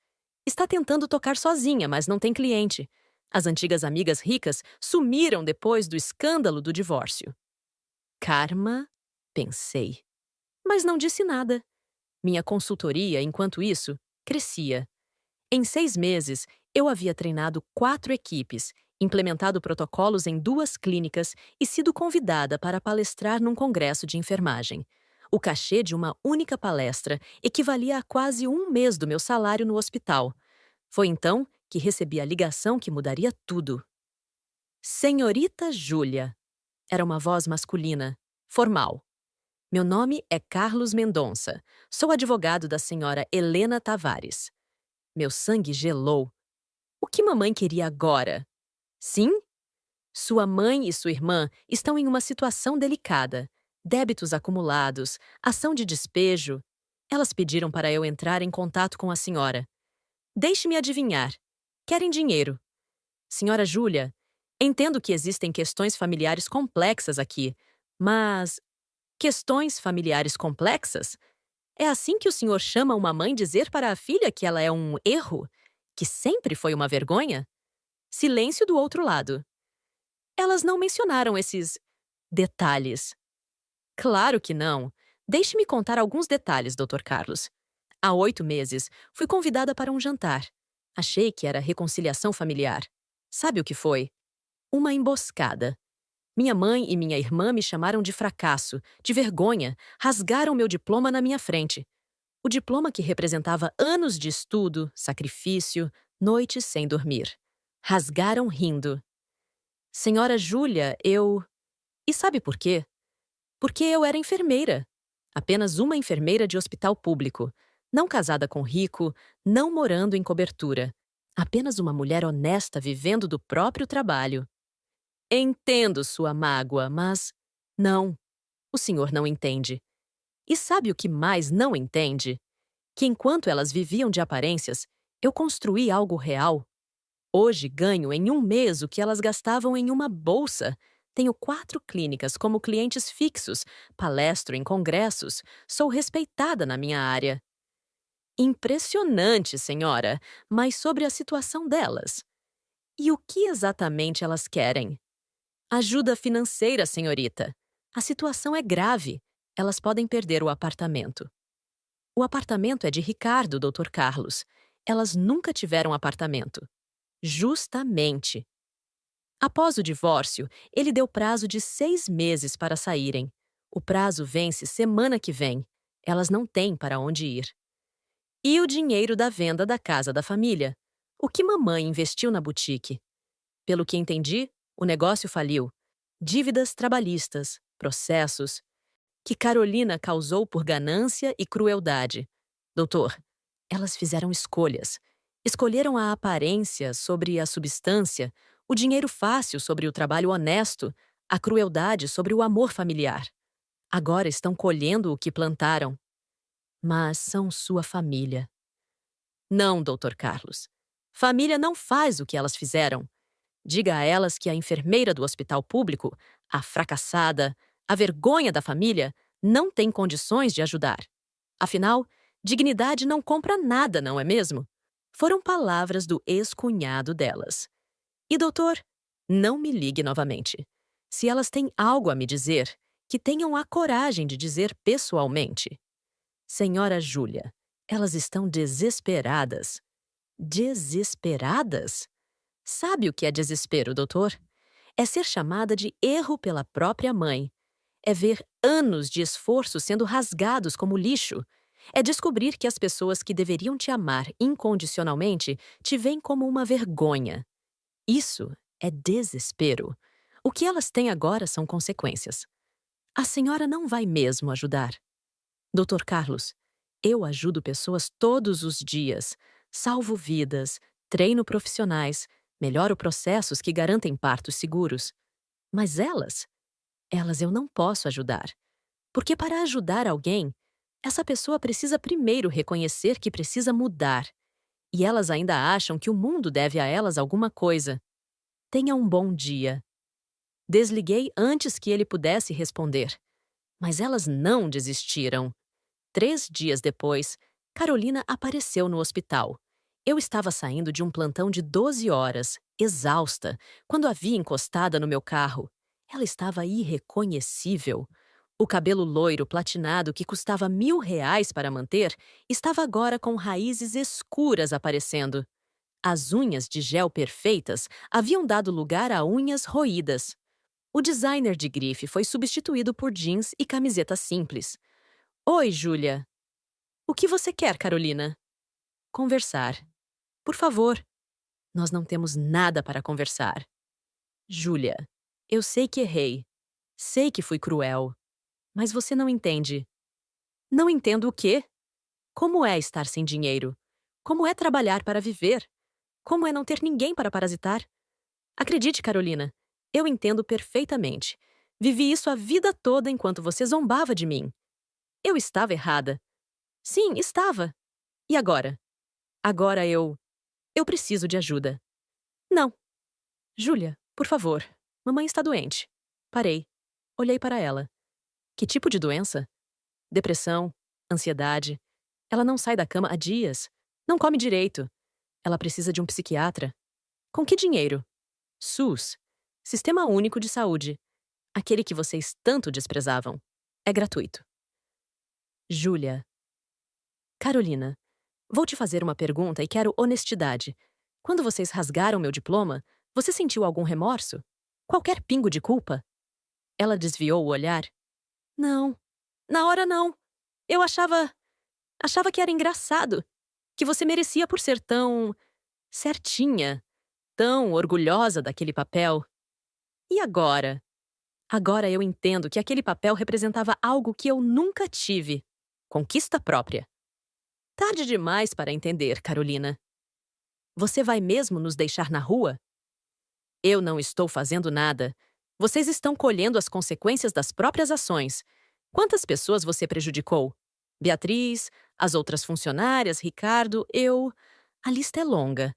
Está tentando tocar sozinha, mas não tem cliente. As antigas amigas ricas sumiram depois do escândalo do divórcio. Karma, pensei. Mas não disse nada. Minha consultoria, enquanto isso, crescia. Em 6 meses, eu havia treinado 4 equipes, implementado protocolos em 2 clínicas e sido convidada para palestrar num congresso de enfermagem. O cachê de uma única palestra equivalia a quase 1 mês do meu salário no hospital. Foi então que recebi a ligação que mudaria tudo. Senhorita Júlia. Era uma voz masculina, formal. Meu nome é Carlos Mendonça. Sou advogado da senhora Helena Tavares. Meu sangue gelou. O que mamãe queria agora? Sim? Sua mãe e sua irmã estão em uma situação delicada. Débitos acumulados, ação de despejo. Elas pediram para eu entrar em contato com a senhora. Deixe-me adivinhar. Querem dinheiro. Senhora Júlia, entendo que existem questões familiares complexas aqui, mas... Questões familiares complexas? É assim que o senhor chama uma mãe dizer para a filha que ela é um erro? Que sempre foi uma vergonha? Silêncio do outro lado. Elas não mencionaram esses detalhes. Claro que não. Deixe-me contar alguns detalhes, Dr. Carlos. Há 8 meses, fui convidada para um jantar. Achei que era reconciliação familiar. Sabe o que foi? Uma emboscada. Minha mãe e minha irmã me chamaram de fracasso, de vergonha, rasgaram meu diploma na minha frente. O diploma que representava anos de estudo, sacrifício, noites sem dormir. Rasgaram rindo. Senhora Júlia, eu... E sabe por quê? Porque eu era enfermeira. Apenas uma enfermeira de hospital público. Não casada com rico, não morando em cobertura. Apenas uma mulher honesta vivendo do próprio trabalho. Entendo sua mágoa, mas... Não, o senhor não entende. E sabe o que mais não entende? Que enquanto elas viviam de aparências, eu construí algo real. Hoje ganho em um mês o que elas gastavam em uma bolsa. Tenho 4 clínicas como clientes fixos, palestro em congressos, sou respeitada na minha área. Impressionante, senhora, mas sobre a situação delas. E o que exatamente elas querem? Ajuda financeira, senhorita. A situação é grave. Elas podem perder o apartamento. O apartamento é de Ricardo, Dr. Carlos. Elas nunca tiveram apartamento. Justamente. Após o divórcio, ele deu prazo de 6 meses para saírem. O prazo vence semana que vem. Elas não têm para onde ir. E o dinheiro da venda da casa da família? O que mamãe investiu na boutique? Pelo que entendi, o negócio faliu. Dívidas trabalhistas, processos, que Carolina causou por ganância e crueldade. Doutor, elas fizeram escolhas. Escolheram a aparência sobre a substância, o dinheiro fácil sobre o trabalho honesto, a crueldade sobre o amor familiar. Agora estão colhendo o que plantaram. Mas são sua família. Não, Dr. Carlos. Família não faz o que elas fizeram. Diga a elas que a enfermeira do hospital público, a fracassada, a vergonha da família, não tem condições de ajudar. Afinal, dignidade não compra nada, não é mesmo? Foram palavras do ex-cunhado delas. E, doutor, não me ligue novamente. Se elas têm algo a me dizer, que tenham a coragem de dizer pessoalmente. Senhora Júlia, elas estão desesperadas. Desesperadas? Sabe o que é desespero, doutor? É ser chamada de erro pela própria mãe. É ver anos de esforço sendo rasgados como lixo. É descobrir que as pessoas que deveriam te amar incondicionalmente te veem como uma vergonha. Isso é desespero. O que elas têm agora são consequências. A senhora não vai mesmo ajudar. Dr. Carlos, eu ajudo pessoas todos os dias. Salvo vidas, treino profissionais, melhoro processos que garantem partos seguros. Mas elas eu não posso ajudar. Porque para ajudar alguém, essa pessoa precisa primeiro reconhecer que precisa mudar. E elas ainda acham que o mundo deve a elas alguma coisa. Tenha um bom dia. Desliguei antes que ele pudesse responder. Mas elas não desistiram. 3 dias depois, Carolina apareceu no hospital. Eu estava saindo de um plantão de 12 horas, exausta, quando a vi encostada no meu carro. Ela estava irreconhecível. O cabelo loiro platinado que custava R$ 1.000 para manter estava agora com raízes escuras aparecendo. As unhas de gel perfeitas haviam dado lugar a unhas roídas. O designer de grife foi substituído por jeans e camiseta simples. Oi, Júlia. O que você quer, Carolina? Conversar. Por favor. Nós não temos nada para conversar. Júlia, eu sei que errei. Sei que fui cruel. Mas você não entende. Não entendo o quê? Como é estar sem dinheiro? Como é trabalhar para viver? Como é não ter ninguém para parasitar? Acredite, Carolina, eu entendo perfeitamente. Vivi isso a vida toda enquanto você zombava de mim. Eu estava errada. Sim, estava. E agora? Agora eu preciso de ajuda. Não. Júlia, por favor. Mamãe está doente. Parei. Olhei para ela. Que tipo de doença? Depressão, ansiedade. Ela não sai da cama há dias. Não come direito. Ela precisa de um psiquiatra. Com que dinheiro? SUS. Sistema Único de Saúde. Aquele que vocês tanto desprezavam. É gratuito. Júlia. Carolina, vou te fazer uma pergunta e quero honestidade. Quando vocês rasgaram meu diploma, você sentiu algum remorso? Qualquer pingo de culpa? Ela desviou o olhar. Não. Na hora não. Eu achava que era engraçado. Que você merecia por ser tão certinha, tão orgulhosa daquele papel. E agora? Agora eu entendo que aquele papel representava algo que eu nunca tive. Conquista própria. Tarde demais para entender, Carolina. Você vai mesmo nos deixar na rua? Eu não estou fazendo nada. Vocês estão colhendo as consequências das próprias ações. Quantas pessoas você prejudicou? Beatriz, as outras funcionárias, Ricardo, eu. A lista é longa.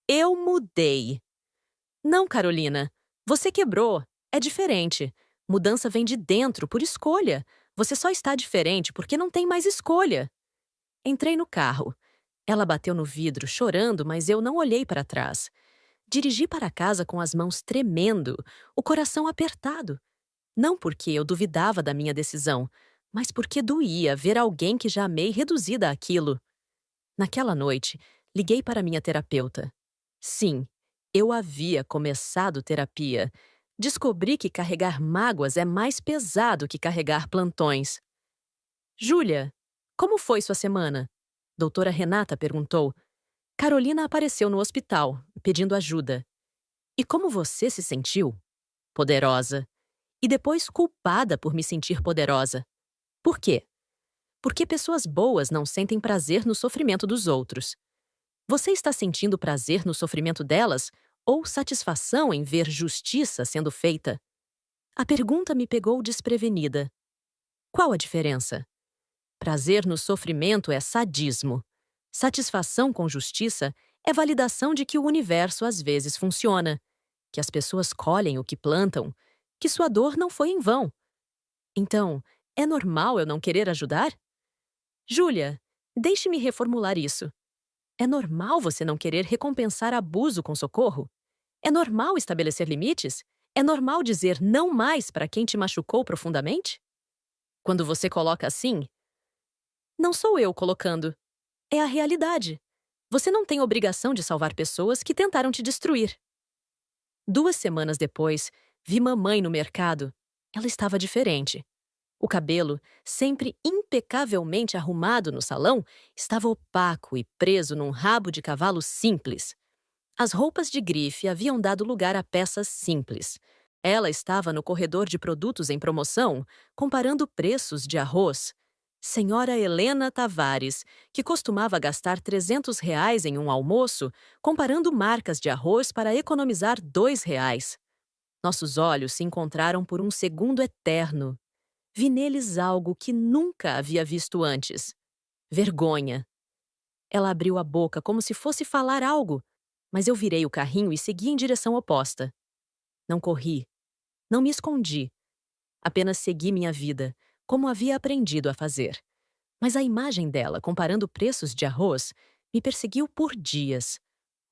Eu mudei. Não, Carolina. Você quebrou. É diferente. Mudança vem de dentro, por escolha. Você só está diferente porque não tem mais escolha. Entrei no carro. Ela bateu no vidro, chorando, mas eu não olhei para trás. Dirigi para casa com as mãos tremendo, o coração apertado. Não porque eu duvidava da minha decisão, mas porque doía ver alguém que já amei reduzida àquilo. Naquela noite, liguei para minha terapeuta. Sim, eu havia começado terapia. Descobri que carregar mágoas é mais pesado que carregar plantões. Júlia, como foi sua semana? Doutora Renata perguntou. Carolina apareceu no hospital, pedindo ajuda. E como você se sentiu? Poderosa. E depois culpada por me sentir poderosa. Por quê? Porque pessoas boas não sentem prazer no sofrimento dos outros. Você está sentindo prazer no sofrimento delas ou satisfação em ver justiça sendo feita? A pergunta me pegou desprevenida. Qual a diferença? Prazer no sofrimento é sadismo. Satisfação com justiça é validação de que o universo às vezes funciona, que as pessoas colhem o que plantam, que sua dor não foi em vão. Então, é normal eu não querer ajudar? Júlia, deixe-me reformular isso. É normal você não querer recompensar abuso com socorro? É normal estabelecer limites? É normal dizer não mais para quem te machucou profundamente? Quando você coloca assim, não sou eu colocando. É a realidade. Você não tem obrigação de salvar pessoas que tentaram te destruir. 2 semanas depois, vi mamãe no mercado. Ela estava diferente. O cabelo, sempre impecavelmente arrumado no salão, estava opaco e preso num rabo de cavalo simples. As roupas de grife haviam dado lugar a peças simples. Ela estava no corredor de produtos em promoção, comparando preços de arroz. Senhora Helena Tavares, que costumava gastar R$ 300 em um almoço, comparando marcas de arroz para economizar R$ 2. Nossos olhos se encontraram por um segundo eterno. Vi neles algo que nunca havia visto antes. Vergonha. Ela abriu a boca como se fosse falar algo, mas eu virei o carrinho e segui em direção oposta. Não corri. Não me escondi. Apenas segui minha vida, como havia aprendido a fazer. Mas a imagem dela, comparando preços de arroz, me perseguiu por dias.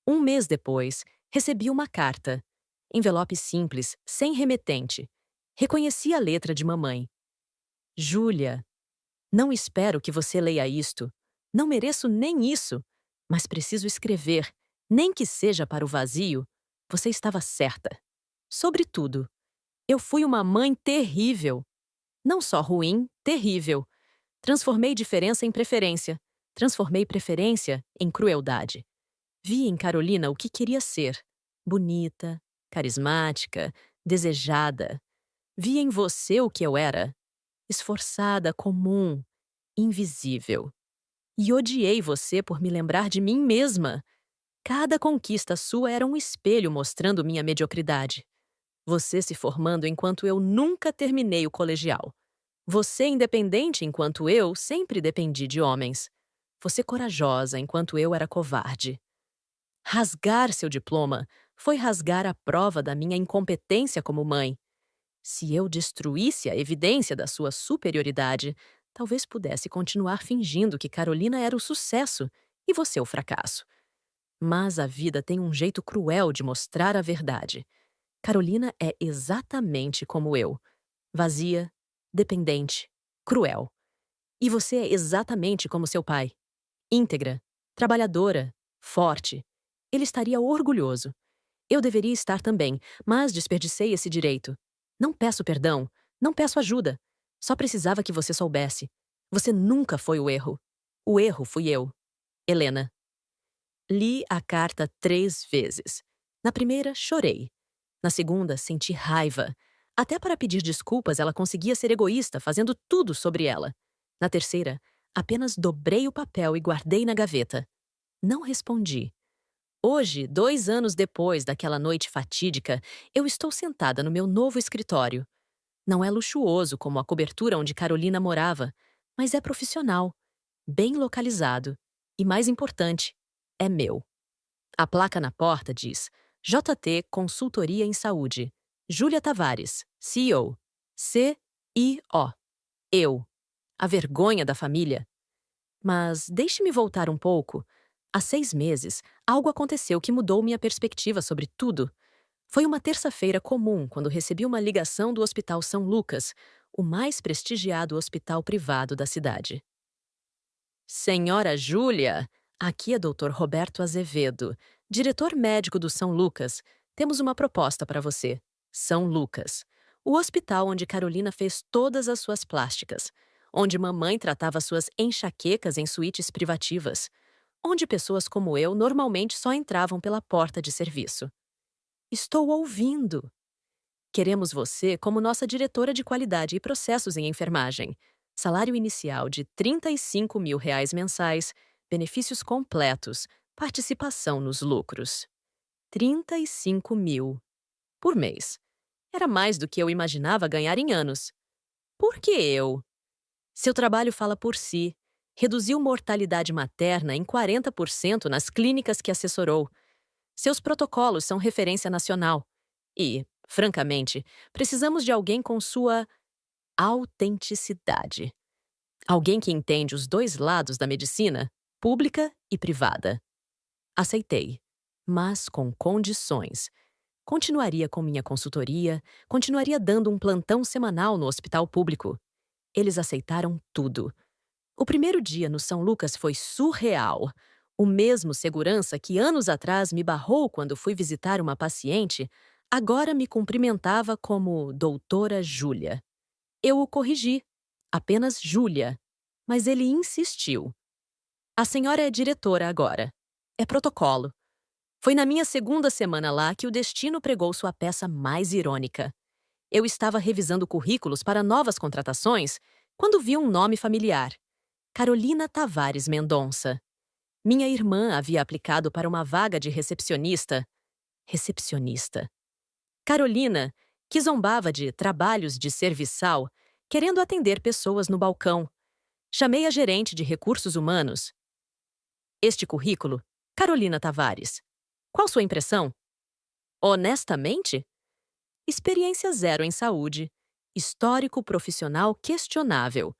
1 mês depois, recebi uma carta. Envelope simples, sem remetente. Reconheci a letra de mamãe. Júlia, não espero que você leia isto. Não mereço nem isso. Mas preciso escrever, nem que seja para o vazio. Você estava certa. Sobretudo, eu fui uma mãe terrível. Não só ruim, terrível. Transformei diferença em preferência. Transformei preferência em crueldade. Vi em Carolina o que queria ser. Bonita, carismática, desejada. Vi em você o que eu era. Esforçada, comum, invisível. E odiei você por me lembrar de mim mesma. Cada conquista sua era um espelho mostrando minha mediocridade. Você se formando enquanto eu nunca terminei o colegial. Você independente enquanto eu sempre dependi de homens. Você corajosa enquanto eu era covarde. Rasgar seu diploma foi rasgar a prova da minha incompetência como mãe. Se eu destruísse a evidência da sua superioridade, talvez pudesse continuar fingindo que Carolina era o sucesso e você o fracasso. Mas a vida tem um jeito cruel de mostrar a verdade. Carolina é exatamente como eu. Vazia, dependente, cruel. E você é exatamente como seu pai. Íntegra, trabalhadora, forte. Ele estaria orgulhoso. Eu deveria estar também, mas desperdicei esse direito. Não peço perdão, não peço ajuda. Só precisava que você soubesse. Você nunca foi o erro. O erro fui eu. Helena. Li a carta 3 vezes. Na primeira, chorei. Na segunda, senti raiva. Até para pedir desculpas, ela conseguia ser egoísta, fazendo tudo sobre ela. Na terceira, apenas dobrei o papel e guardei na gaveta. Não respondi. Hoje, 2 anos depois daquela noite fatídica, eu estou sentada no meu novo escritório. Não é luxuoso como a cobertura onde Carolina morava, mas é profissional, bem localizado e, mais importante, é meu. A placa na porta diz JT Consultoria em Saúde. Júlia Tavares, CEO. CEO. Eu. A vergonha da família. Mas deixe-me voltar um pouco. Há 6 meses, algo aconteceu que mudou minha perspectiva sobre tudo. Foi uma terça-feira comum quando recebi uma ligação do Hospital São Lucas, o mais prestigiado hospital privado da cidade. Senhora Júlia, aqui é Dr. Roberto Azevedo, diretor médico do São Lucas. Temos uma proposta para você. São Lucas, o hospital onde Carolina fez todas as suas plásticas, onde mamãe tratava suas enxaquecas em suítes privativas, onde pessoas como eu normalmente só entravam pela porta de serviço. Estou ouvindo. Queremos você como nossa diretora de qualidade e processos em enfermagem. Salário inicial de R$ 35.000 mensais, benefícios completos, participação nos lucros. 35 mil. Por mês. Era mais do que eu imaginava ganhar em anos. Por que eu? Seu trabalho fala por si. Reduziu mortalidade materna em 40% nas clínicas que assessorou. Seus protocolos são referência nacional. E, francamente, precisamos de alguém com sua autenticidade. Alguém que entende os dois lados da medicina, pública e privada. Aceitei, mas com condições. Continuaria com minha consultoria, continuaria dando um plantão semanal no hospital público. Eles aceitaram tudo. O primeiro dia no São Lucas foi surreal. O mesmo segurança que anos atrás me barrou quando fui visitar uma paciente, agora me cumprimentava como Doutora Júlia. Eu o corrigi, apenas Júlia, mas ele insistiu. A senhora é diretora agora. É protocolo. Foi na minha segunda semana lá que o destino pregou sua peça mais irônica. Eu estava revisando currículos para novas contratações quando vi um nome familiar. Carolina Tavares Mendonça. Minha irmã havia aplicado para uma vaga de recepcionista. Recepcionista. Carolina, que zombava de trabalhos de serviçal, querendo atender pessoas no balcão. Chamei a gerente de recursos humanos. Este currículo, Carolina Tavares. Qual sua impressão? Honestamente? Experiência zero em saúde. Histórico profissional questionável.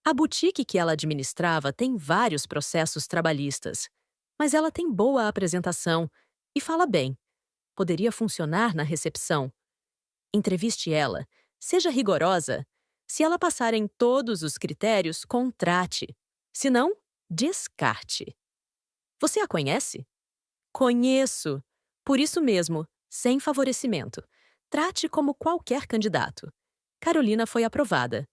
A boutique que ela administrava tem vários processos trabalhistas, mas ela tem boa apresentação e fala bem. Poderia funcionar na recepção. Entreviste ela, seja rigorosa. Se ela passar em todos os critérios, contrate. Se não, descarte. Você a conhece? Conheço. Por isso mesmo, sem favorecimento. Trate como qualquer candidato. Carolina foi aprovada.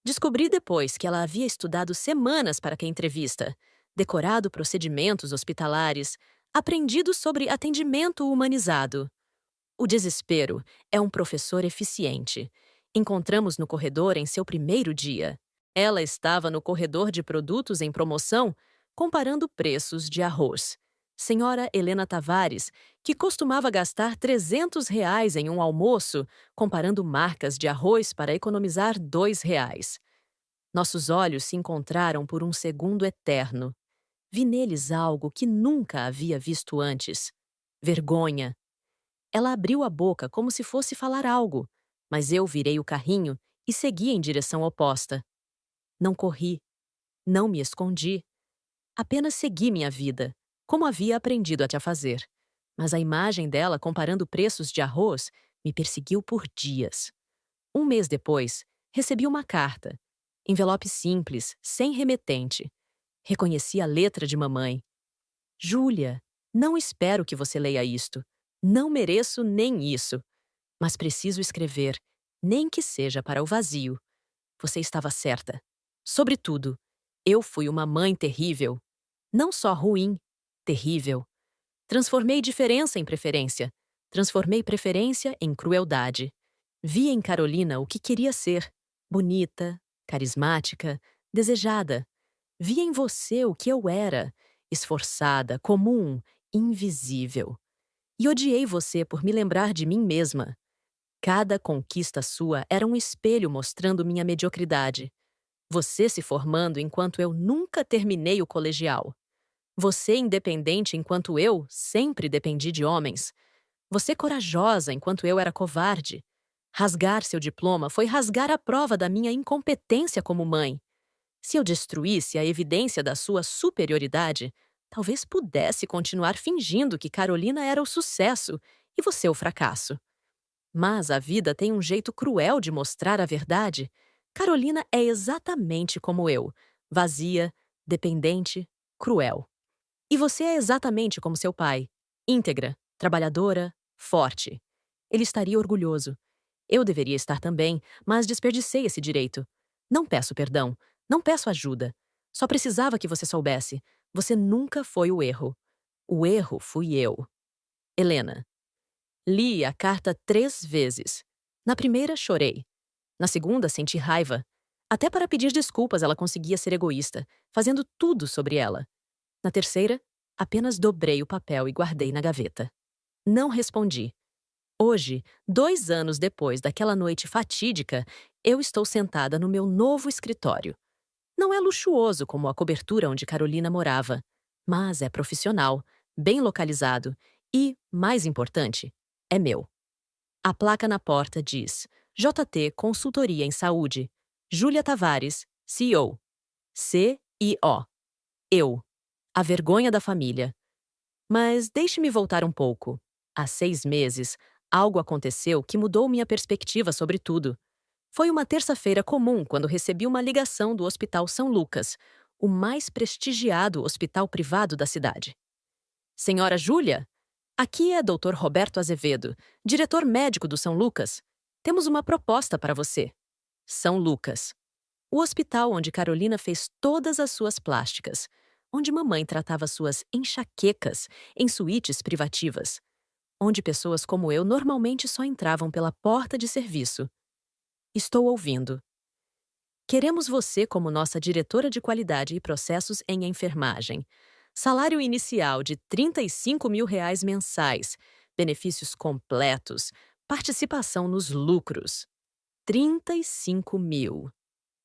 Descobri depois que ela havia estudado semanas para que a entrevista, decorado procedimentos hospitalares, aprendido sobre atendimento humanizado. O desespero é um professor eficiente. Encontramos no corredor em seu primeiro dia. Ela estava no corredor de produtos em promoção, comparando preços de arroz. Senhora Helena Tavares, que costumava gastar R$ 300 em um almoço, comparando marcas de arroz para economizar R$ 2. Nossos olhos se encontraram por um segundo eterno. Vi neles algo que nunca havia visto antes. Vergonha. Ela abriu a boca como se fosse falar algo, mas eu virei o carrinho e segui em direção oposta. Não corri. Não me escondi. Apenas segui minha vida, como havia aprendido a te fazer. Mas a imagem dela comparando preços de arroz me perseguiu por dias. Um mês depois, recebi uma carta. Envelope simples, sem remetente. Reconheci a letra de mamãe. Júlia, não espero que você leia isto. Não mereço nem isso. Mas preciso escrever, nem que seja para o vazio. Você estava certa. Sobretudo, eu fui uma mãe terrível. Não só ruim, terrível. Transformei diferença em preferência. Transformei preferência em crueldade. Vi em Carolina o que queria ser. Bonita, carismática, desejada. Vi em você o que eu era. Esforçada, comum, invisível. E odiei você por me lembrar de mim mesma. Cada conquista sua era um espelho mostrando minha mediocridade. Você se formando enquanto eu nunca terminei o colegial. Você independente enquanto eu sempre dependi de homens. Você corajosa enquanto eu era covarde. Rasgar seu diploma foi rasgar a prova da minha incompetência como mãe. Se eu destruísse a evidência da sua superioridade, talvez pudesse continuar fingindo que Carolina era o sucesso e você o fracasso. Mas a vida tem um jeito cruel de mostrar a verdade. Carolina é exatamente como eu, vazia, dependente, cruel. E você é exatamente como seu pai, íntegra, trabalhadora, forte. Ele estaria orgulhoso. Eu deveria estar também, mas desperdicei esse direito. Não peço perdão, não peço ajuda. Só precisava que você soubesse. Você nunca foi o erro. O erro fui eu. Helena. Li a carta 3 vezes. Na primeira, chorei. Na segunda, senti raiva. Até para pedir desculpas ela conseguia ser egoísta, fazendo tudo sobre ela. Na terceira, apenas dobrei o papel e guardei na gaveta. Não respondi. Hoje, 2 anos depois daquela noite fatídica, eu estou sentada no meu novo escritório. Não é luxuoso como a cobertura onde Carolina morava, mas é profissional, bem localizado e, mais importante, é meu. A placa na porta diz: JT Consultoria em Saúde. Júlia Tavares, CEO. CEO. Eu. A vergonha da família. Mas deixe-me voltar um pouco. Há 6 meses, algo aconteceu que mudou minha perspectiva sobre tudo. Foi uma terça-feira comum quando recebi uma ligação do Hospital São Lucas, o mais prestigiado hospital privado da cidade. Senhora Júlia? Aqui é Dr. Roberto Azevedo, diretor médico do São Lucas. Temos uma proposta para você. São Lucas. O hospital onde Carolina fez todas as suas plásticas, onde mamãe tratava suas enxaquecas em suítes privativas, onde pessoas como eu normalmente só entravam pela porta de serviço. Estou ouvindo. Queremos você como nossa diretora de qualidade e processos em enfermagem. Salário inicial de R$ 35.000 mensais, benefícios completos, participação nos lucros. 35 mil.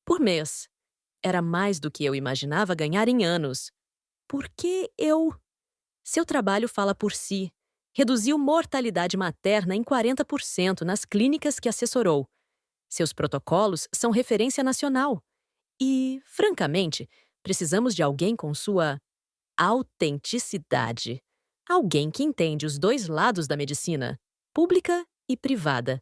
Por mês. Era mais do que eu imaginava ganhar em anos. Por que eu... Seu trabalho fala por si. Reduziu mortalidade materna em 40% nas clínicas que assessorou. Seus protocolos são referência nacional. E, francamente, precisamos de alguém com sua autenticidade. Alguém que entende os 2 lados da medicina, pública e privada.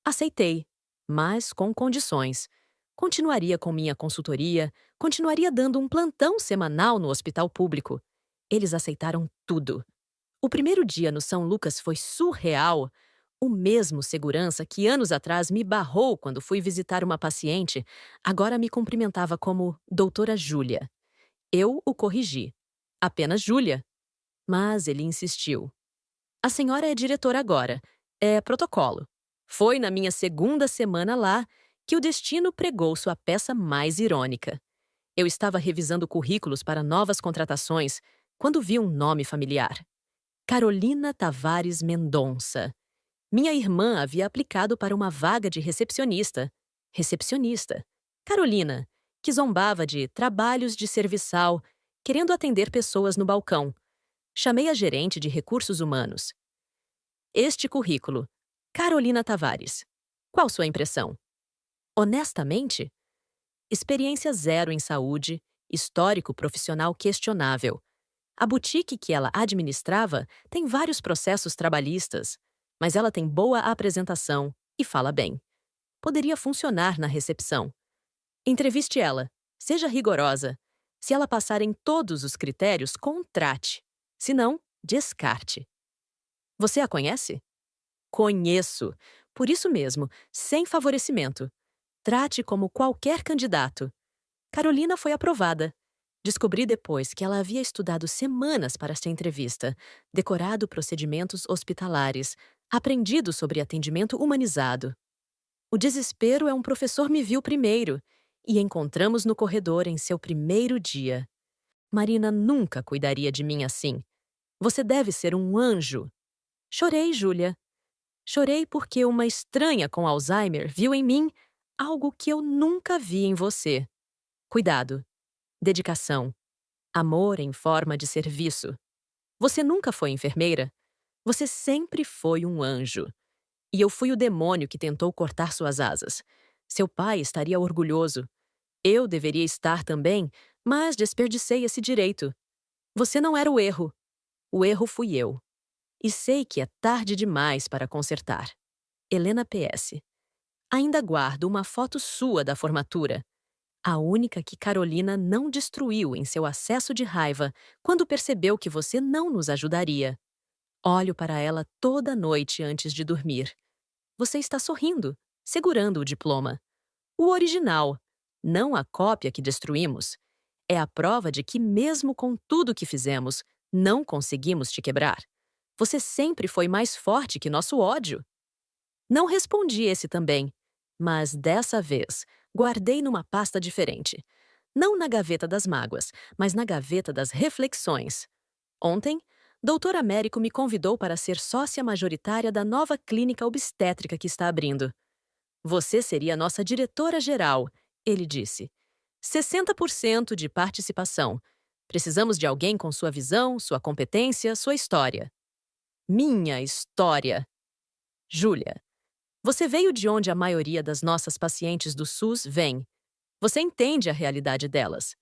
Aceitei, mas com condições. Continuaria com minha consultoria, continuaria dando um plantão semanal no hospital público. Eles aceitaram tudo. O primeiro dia no São Lucas foi surreal. O mesmo segurança que anos atrás me barrou quando fui visitar uma paciente, agora me cumprimentava como Doutora Júlia. Eu o corrigi. Apenas Júlia. Mas ele insistiu. A senhora é diretora agora. É protocolo. Foi na minha segunda semana lá que o destino pregou sua peça mais irônica. Eu estava revisando currículos para novas contratações quando vi um nome familiar. Carolina Tavares Mendonça. Minha irmã havia aplicado para uma vaga de recepcionista. Recepcionista. Carolina, que zombava de trabalhos de serviçal, querendo atender pessoas no balcão. Chamei a gerente de recursos humanos. Este currículo. Carolina Tavares. Qual sua impressão? Honestamente? Experiência zero em saúde, histórico profissional questionável. A boutique que ela administrava tem vários processos trabalhistas, mas ela tem boa apresentação e fala bem. Poderia funcionar na recepção. Entreviste ela. Seja rigorosa. Se ela passar em todos os critérios, contrate. Se não, descarte. Você a conhece? Conheço. Por isso mesmo, sem favorecimento. Trate como qualquer candidato. Carolina foi aprovada. Descobri depois que ela havia estudado semanas para esta entrevista, decorado procedimentos hospitalares, aprendido sobre atendimento humanizado. O desespero é um professor me viu primeiro e encontramos no corredor em seu primeiro dia. Marina nunca cuidaria de mim assim. Você deve ser um anjo. Chorei, Júlia. Chorei porque uma estranha com Alzheimer viu em mim algo que eu nunca vi em você. Cuidado, dedicação, amor em forma de serviço. Você nunca foi enfermeira? Você sempre foi um anjo. E eu fui o demônio que tentou cortar suas asas. Seu pai estaria orgulhoso. Eu deveria estar também, mas desperdicei esse direito. Você não era o erro. O erro fui eu. E sei que é tarde demais para consertar. Helena PS. Ainda guardo uma foto sua da formatura. A única que Carolina não destruiu em seu acesso de raiva quando percebeu que você não nos ajudaria. Olho para ela toda noite antes de dormir. Você está sorrindo, segurando o diploma. O original, não a cópia que destruímos. É a prova de que, mesmo com tudo que fizemos, não conseguimos te quebrar. Você sempre foi mais forte que nosso ódio. Não respondi esse também, mas dessa vez guardei numa pasta diferente. Não na gaveta das mágoas, mas na gaveta das reflexões. Ontem, Dr. Américo me convidou para ser sócia majoritária da nova clínica obstétrica que está abrindo. Você seria nossa diretora-geral, ele disse. 60% de participação. Precisamos de alguém com sua visão, sua competência, sua história. Minha história. Júlia, você veio de onde a maioria das nossas pacientes do SUS vem. Você entende a realidade delas,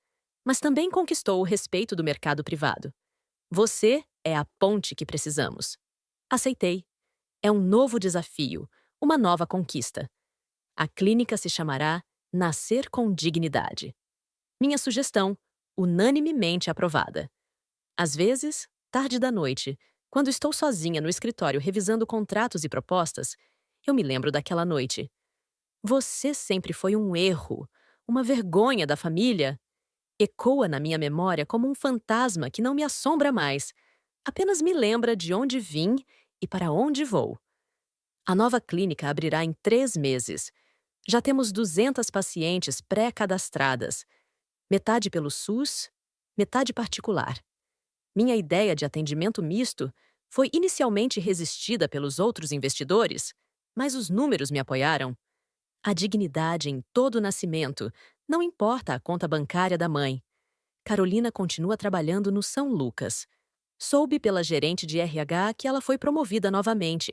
mas também conquistou o respeito do mercado privado. Você é a ponte que precisamos. Aceitei. É um novo desafio, uma nova conquista. A clínica se chamará Nascer com Dignidade. Minha sugestão, unanimemente aprovada. Às vezes, tarde da noite, quando estou sozinha no escritório revisando contratos e propostas, eu me lembro daquela noite. Você sempre foi um erro, uma vergonha da família. Ecoa na minha memória como um fantasma que não me assombra mais. Apenas me lembra de onde vim e para onde vou. A nova clínica abrirá em 3 meses. Já temos 200 pacientes pré-cadastradas. Metade pelo SUS, metade particular. Minha ideia de atendimento misto foi inicialmente resistida pelos outros investidores, mas os números me apoiaram. A dignidade em todo nascimento, não importa a conta bancária da mãe. Carolina continua trabalhando no São Lucas. Soube pela gerente de RH que ela foi promovida novamente.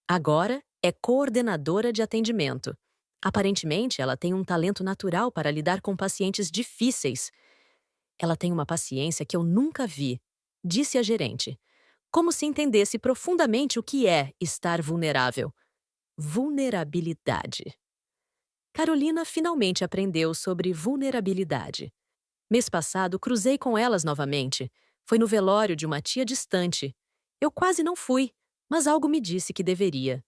Agora é coordenadora de atendimento. Aparentemente, ela tem um talento natural para lidar com pacientes difíceis. Ela tem uma paciência que eu nunca vi, disse a gerente, como se entendesse profundamente o que é estar vulnerável. Vulnerabilidade. Carolina finalmente aprendeu sobre vulnerabilidade. Mês passado, cruzei com elas novamente. Foi no velório de uma tia distante. Eu quase não fui, mas algo me disse que deveria.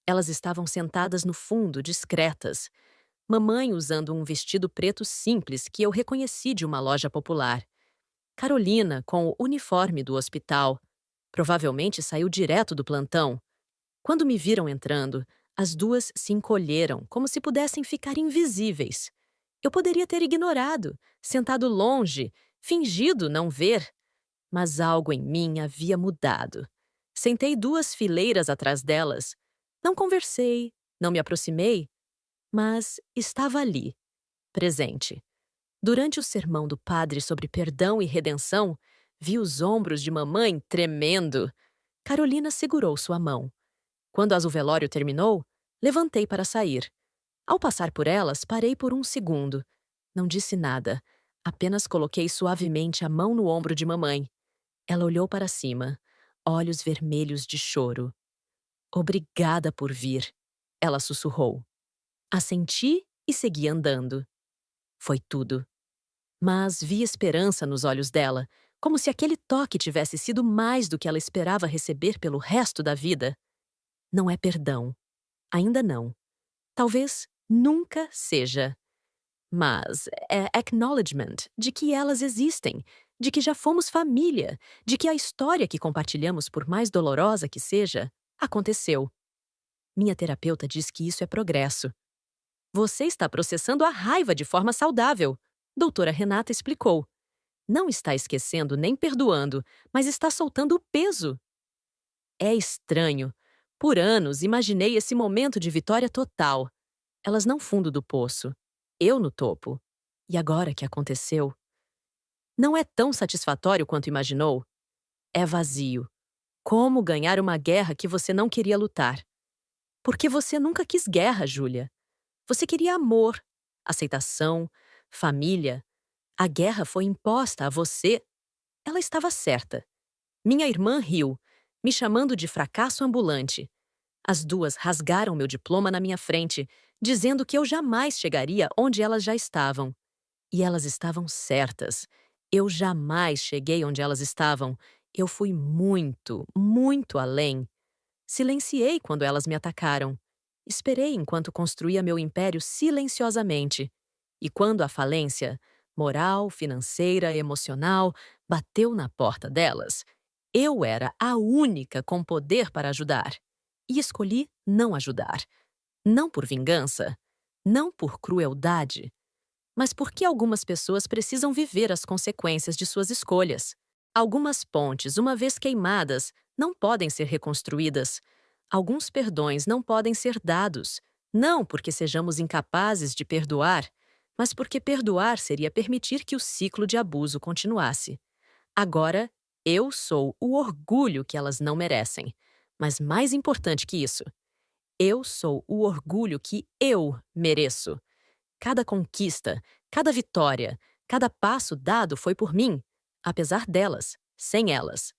Elas estavam sentadas no fundo, discretas. Mamãe usando um vestido preto simples que eu reconheci de uma loja popular. Carolina com o uniforme do hospital. Provavelmente saiu direto do plantão. Quando me viram entrando, as duas se encolheram, como se pudessem ficar invisíveis. Eu poderia ter ignorado, sentado longe, fingido não ver. Mas algo em mim havia mudado. Sentei 2 fileiras atrás delas. Não conversei, não me aproximei, mas estava ali, presente. Durante o sermão do padre sobre perdão e redenção, vi os ombros de mamãe tremendo. Carolina segurou sua mão. Quando o velório terminou, levantei para sair. Ao passar por elas, parei por um segundo. Não disse nada, apenas coloquei suavemente a mão no ombro de mamãe. Ela olhou para cima, olhos vermelhos de choro. Obrigada por vir, ela sussurrou. Assenti e segui andando. Foi tudo. Mas vi esperança nos olhos dela, como se aquele toque tivesse sido mais do que ela esperava receber pelo resto da vida. Não é perdão. Ainda não. Talvez nunca seja. Mas é acknowledgement de que elas existem, de que já fomos família, de que a história que compartilhamos, por mais dolorosa que seja, aconteceu. Minha terapeuta diz que isso é progresso. Você está processando a raiva de forma saudável, doutora Renata explicou. Não está esquecendo nem perdoando, mas está soltando o peso. É estranho. Por anos imaginei esse momento de vitória total. Elas no fundo do poço, eu no topo. E agora que aconteceu? Não é tão satisfatório quanto imaginou? É vazio. Como ganhar uma guerra que você não queria lutar? Porque você nunca quis guerra, Júlia. Você queria amor, aceitação, família. A guerra foi imposta a você. Ela estava certa. Minha irmã riu, me chamando de fracasso ambulante. As duas rasgaram meu diploma na minha frente, dizendo que eu jamais chegaria onde elas já estavam. E elas estavam certas. Eu jamais cheguei onde elas estavam. Eu fui muito, muito além. Silenciei quando elas me atacaram. Esperei enquanto construía meu império silenciosamente. E quando a falência, moral, financeira, emocional, bateu na porta delas, eu era a única com poder para ajudar. E escolhi não ajudar. Não por vingança, não por crueldade, mas porque algumas pessoas precisam viver as consequências de suas escolhas. Algumas pontes, uma vez queimadas, não podem ser reconstruídas. Alguns perdões não podem ser dados, não porque sejamos incapazes de perdoar, mas porque perdoar seria permitir que o ciclo de abuso continuasse. Agora, eu sou o orgulho que elas não merecem. Mas mais importante que isso, eu sou o orgulho que eu mereço. Cada conquista, cada vitória, cada passo dado foi por mim, apesar delas, sem elas.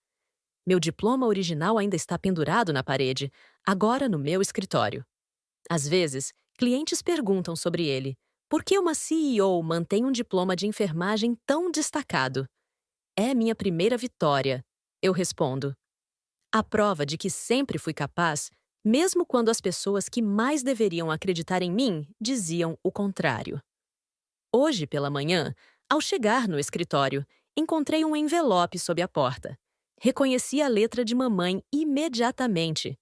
Meu diploma original ainda está pendurado na parede, agora no meu escritório. Às vezes, clientes perguntam sobre ele. Por que uma CEO mantém um diploma de enfermagem tão destacado? É minha primeira vitória, eu respondo. A prova de que sempre fui capaz, mesmo quando as pessoas que mais deveriam acreditar em mim diziam o contrário. Hoje pela manhã, ao chegar no escritório, encontrei um envelope sob a porta. Reconheci a letra de mamãe imediatamente.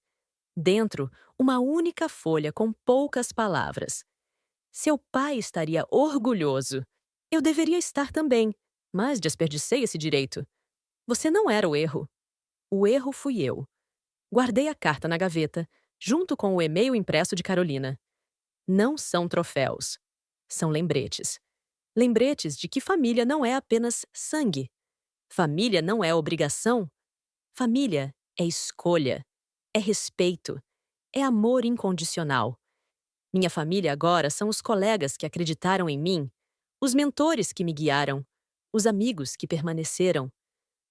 Dentro, uma única folha com poucas palavras. Seu pai estaria orgulhoso. Eu deveria estar também, mas desperdicei esse direito. Você não era o erro. O erro fui eu. Guardei a carta na gaveta, junto com o e-mail impresso de Carolina. Não são troféus. São lembretes. Lembretes de que família não é apenas sangue. Família não é obrigação. Família é escolha. É respeito. É amor incondicional. Minha família agora são os colegas que acreditaram em mim, os mentores que me guiaram, os amigos que permaneceram.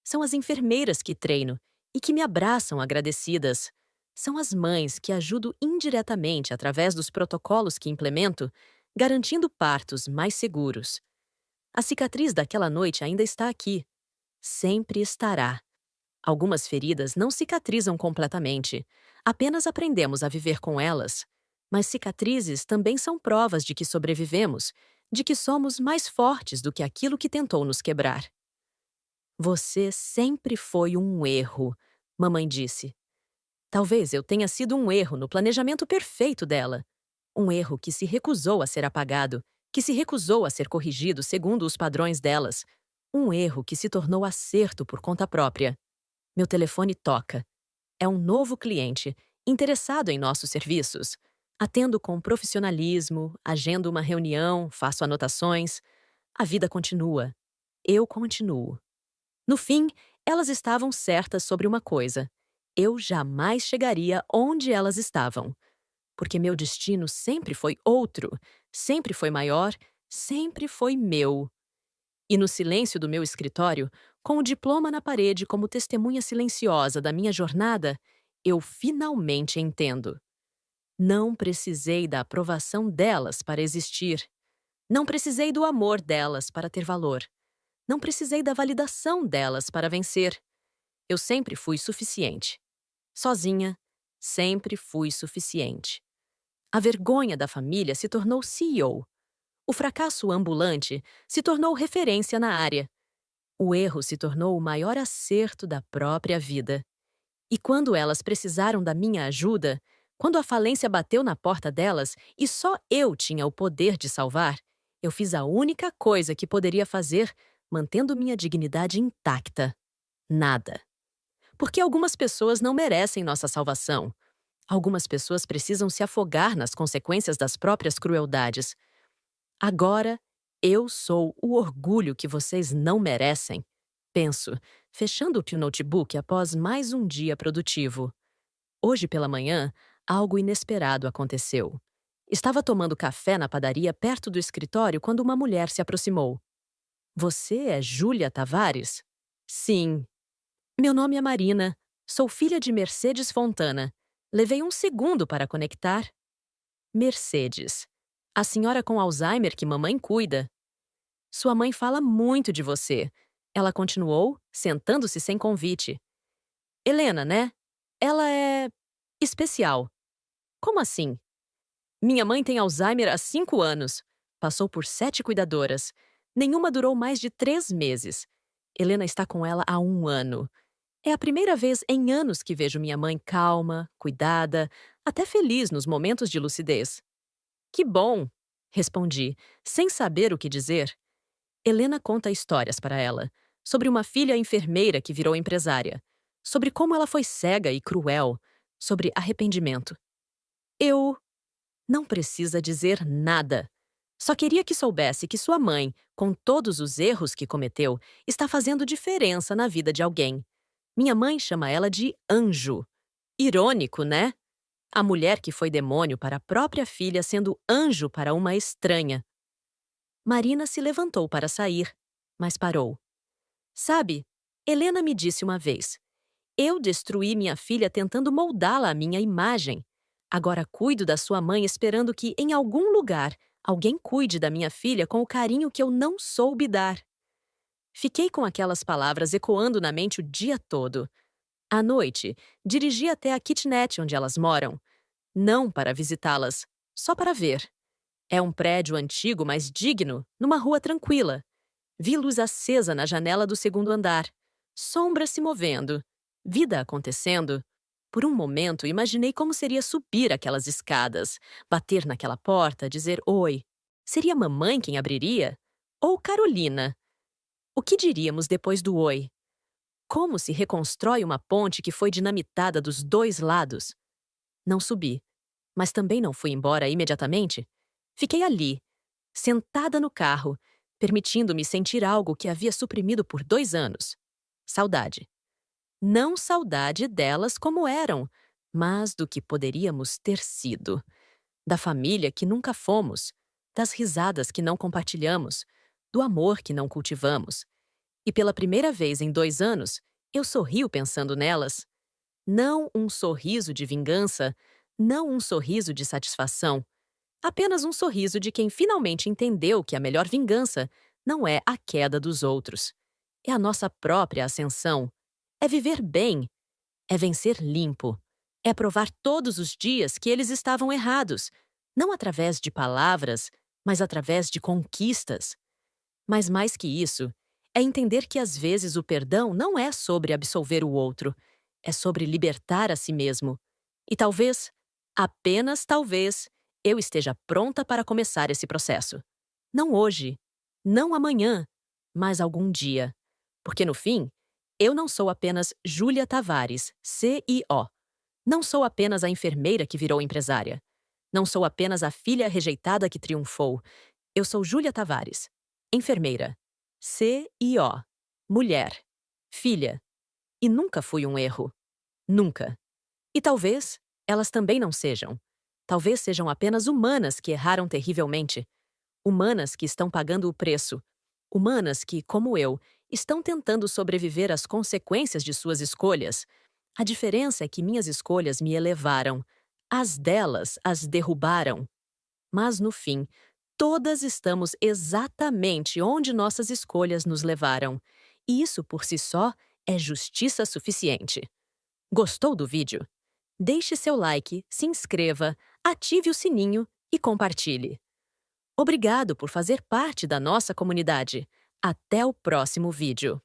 São as enfermeiras que treino e que me abraçam agradecidas. São as mães que ajudo indiretamente através dos protocolos que implemento, garantindo partos mais seguros. A cicatriz daquela noite ainda está aqui. Sempre estará. Algumas feridas não cicatrizam completamente. Apenas aprendemos a viver com elas. Mas cicatrizes também são provas de que sobrevivemos, de que somos mais fortes do que aquilo que tentou nos quebrar. Você sempre foi um erro, mamãe disse. Talvez eu tenha sido um erro no planejamento perfeito dela. Um erro que se recusou a ser apagado, que se recusou a ser corrigido segundo os padrões delas. Um erro que se tornou acerto por conta própria. Meu telefone toca. É um novo cliente, interessado em nossos serviços. Atendo com profissionalismo, agendo uma reunião, faço anotações. A vida continua. Eu continuo. No fim, elas estavam certas sobre uma coisa. Eu jamais chegaria onde elas estavam. Porque meu destino sempre foi outro, sempre foi maior, sempre foi meu. E no silêncio do meu escritório, Com o diploma na parede como testemunha silenciosa da minha jornada, eu finalmente entendo. Não precisei da aprovação delas para existir. Não precisei do amor delas para ter valor. Não precisei da validação delas para vencer. Eu sempre fui suficiente. Sozinha, sempre fui suficiente. A vergonha da família se tornou CEO. O fracasso ambulante se tornou referência na área. O erro se tornou o maior acerto da própria vida. E quando elas precisaram da minha ajuda, quando a falência bateu na porta delas e só eu tinha o poder de salvar, eu fiz a única coisa que poderia fazer, mantendo minha dignidade intacta. Nada. Porque algumas pessoas não merecem nossa salvação. Algumas pessoas precisam se afogar nas consequências das próprias crueldades. Agora, eu sou o orgulho que vocês não merecem. Penso, fechando o notebook após mais um dia produtivo. Hoje pela manhã, algo inesperado aconteceu. Estava tomando café na padaria perto do escritório quando uma mulher se aproximou. Você é Júlia Tavares? Sim. Meu nome é Marina. Sou filha de Mercedes Fontana. Levei um segundo para conectar. Mercedes. A senhora com Alzheimer que mamãe cuida. Sua mãe fala muito de você. Ela continuou, sentando-se sem convite. Helena, né? Ela é especial. Como assim? Minha mãe tem Alzheimer há 5 anos. Passou por 7 cuidadoras. Nenhuma durou mais de 3 meses. Helena está com ela há 1 ano. É a primeira vez em anos que vejo minha mãe calma, cuidada, até feliz nos momentos de lucidez. Que bom! Respondi, sem saber o que dizer. Helena conta histórias para ela, sobre uma filha enfermeira que virou empresária, sobre como ela foi cega e cruel, sobre arrependimento. Eu não precisa dizer nada. Só queria que soubesse que sua mãe, com todos os erros que cometeu, está fazendo diferença na vida de alguém. Minha mãe chama ela de anjo. Irônico, né? A mulher que foi demônio para a própria filha sendo anjo para uma estranha. Marina se levantou para sair, mas parou. Sabe, Helena me disse uma vez: eu destruí minha filha tentando moldá-la à minha imagem. Agora cuido da sua mãe esperando que, em algum lugar, alguém cuide da minha filha com o carinho que eu não soube dar. Fiquei com aquelas palavras ecoando na mente o dia todo. À noite, dirigi até a kitnet onde elas moram. Não para visitá-las, só para ver. É um prédio antigo, mas digno, numa rua tranquila. Vi luz acesa na janela do segundo andar. Sombras se movendo. Vida acontecendo. Por um momento, imaginei como seria subir aquelas escadas, bater naquela porta, dizer oi. Seria mamãe quem abriria? Ou Carolina? O que diríamos depois do oi? Como se reconstrói uma ponte que foi dinamitada dos 2 lados? Não subi, mas também não fui embora imediatamente. Fiquei ali, sentada no carro, permitindo-me sentir algo que havia suprimido por 2 anos. Saudade. Não saudade delas como eram, mas do que poderíamos ter sido. Da família que nunca fomos, das risadas que não compartilhamos, do amor que não cultivamos. E pela primeira vez em 2 anos, eu sorrio pensando nelas. Não um sorriso de vingança, não um sorriso de satisfação. Apenas um sorriso de quem finalmente entendeu que a melhor vingança não é a queda dos outros. É a nossa própria ascensão. É viver bem. É vencer limpo. É provar todos os dias que eles estavam errados, não através de palavras, mas através de conquistas. Mas mais que isso, é entender que às vezes o perdão não é sobre absolver o outro, é sobre libertar a si mesmo. E talvez, apenas talvez, eu esteja pronta para começar esse processo. Não hoje, não amanhã, mas algum dia. Porque no fim, eu não sou apenas Júlia Tavares, CEO. Não sou apenas a enfermeira que virou empresária. Não sou apenas a filha rejeitada que triunfou. Eu sou Júlia Tavares, enfermeira, CEO, mulher, filha. E nunca fui um erro. Nunca. E talvez elas também não sejam. Talvez sejam apenas humanas que erraram terrivelmente. Humanas que estão pagando o preço. Humanas que, como eu, estão tentando sobreviver às consequências de suas escolhas. A diferença é que minhas escolhas me elevaram, as delas as derrubaram. Mas, no fim, todas estamos exatamente onde nossas escolhas nos levaram. E isso, por si só, é justiça suficiente. Gostou do vídeo? Deixe seu like, se inscreva, ative o sininho e compartilhe. Obrigado por fazer parte da nossa comunidade. Até o próximo vídeo.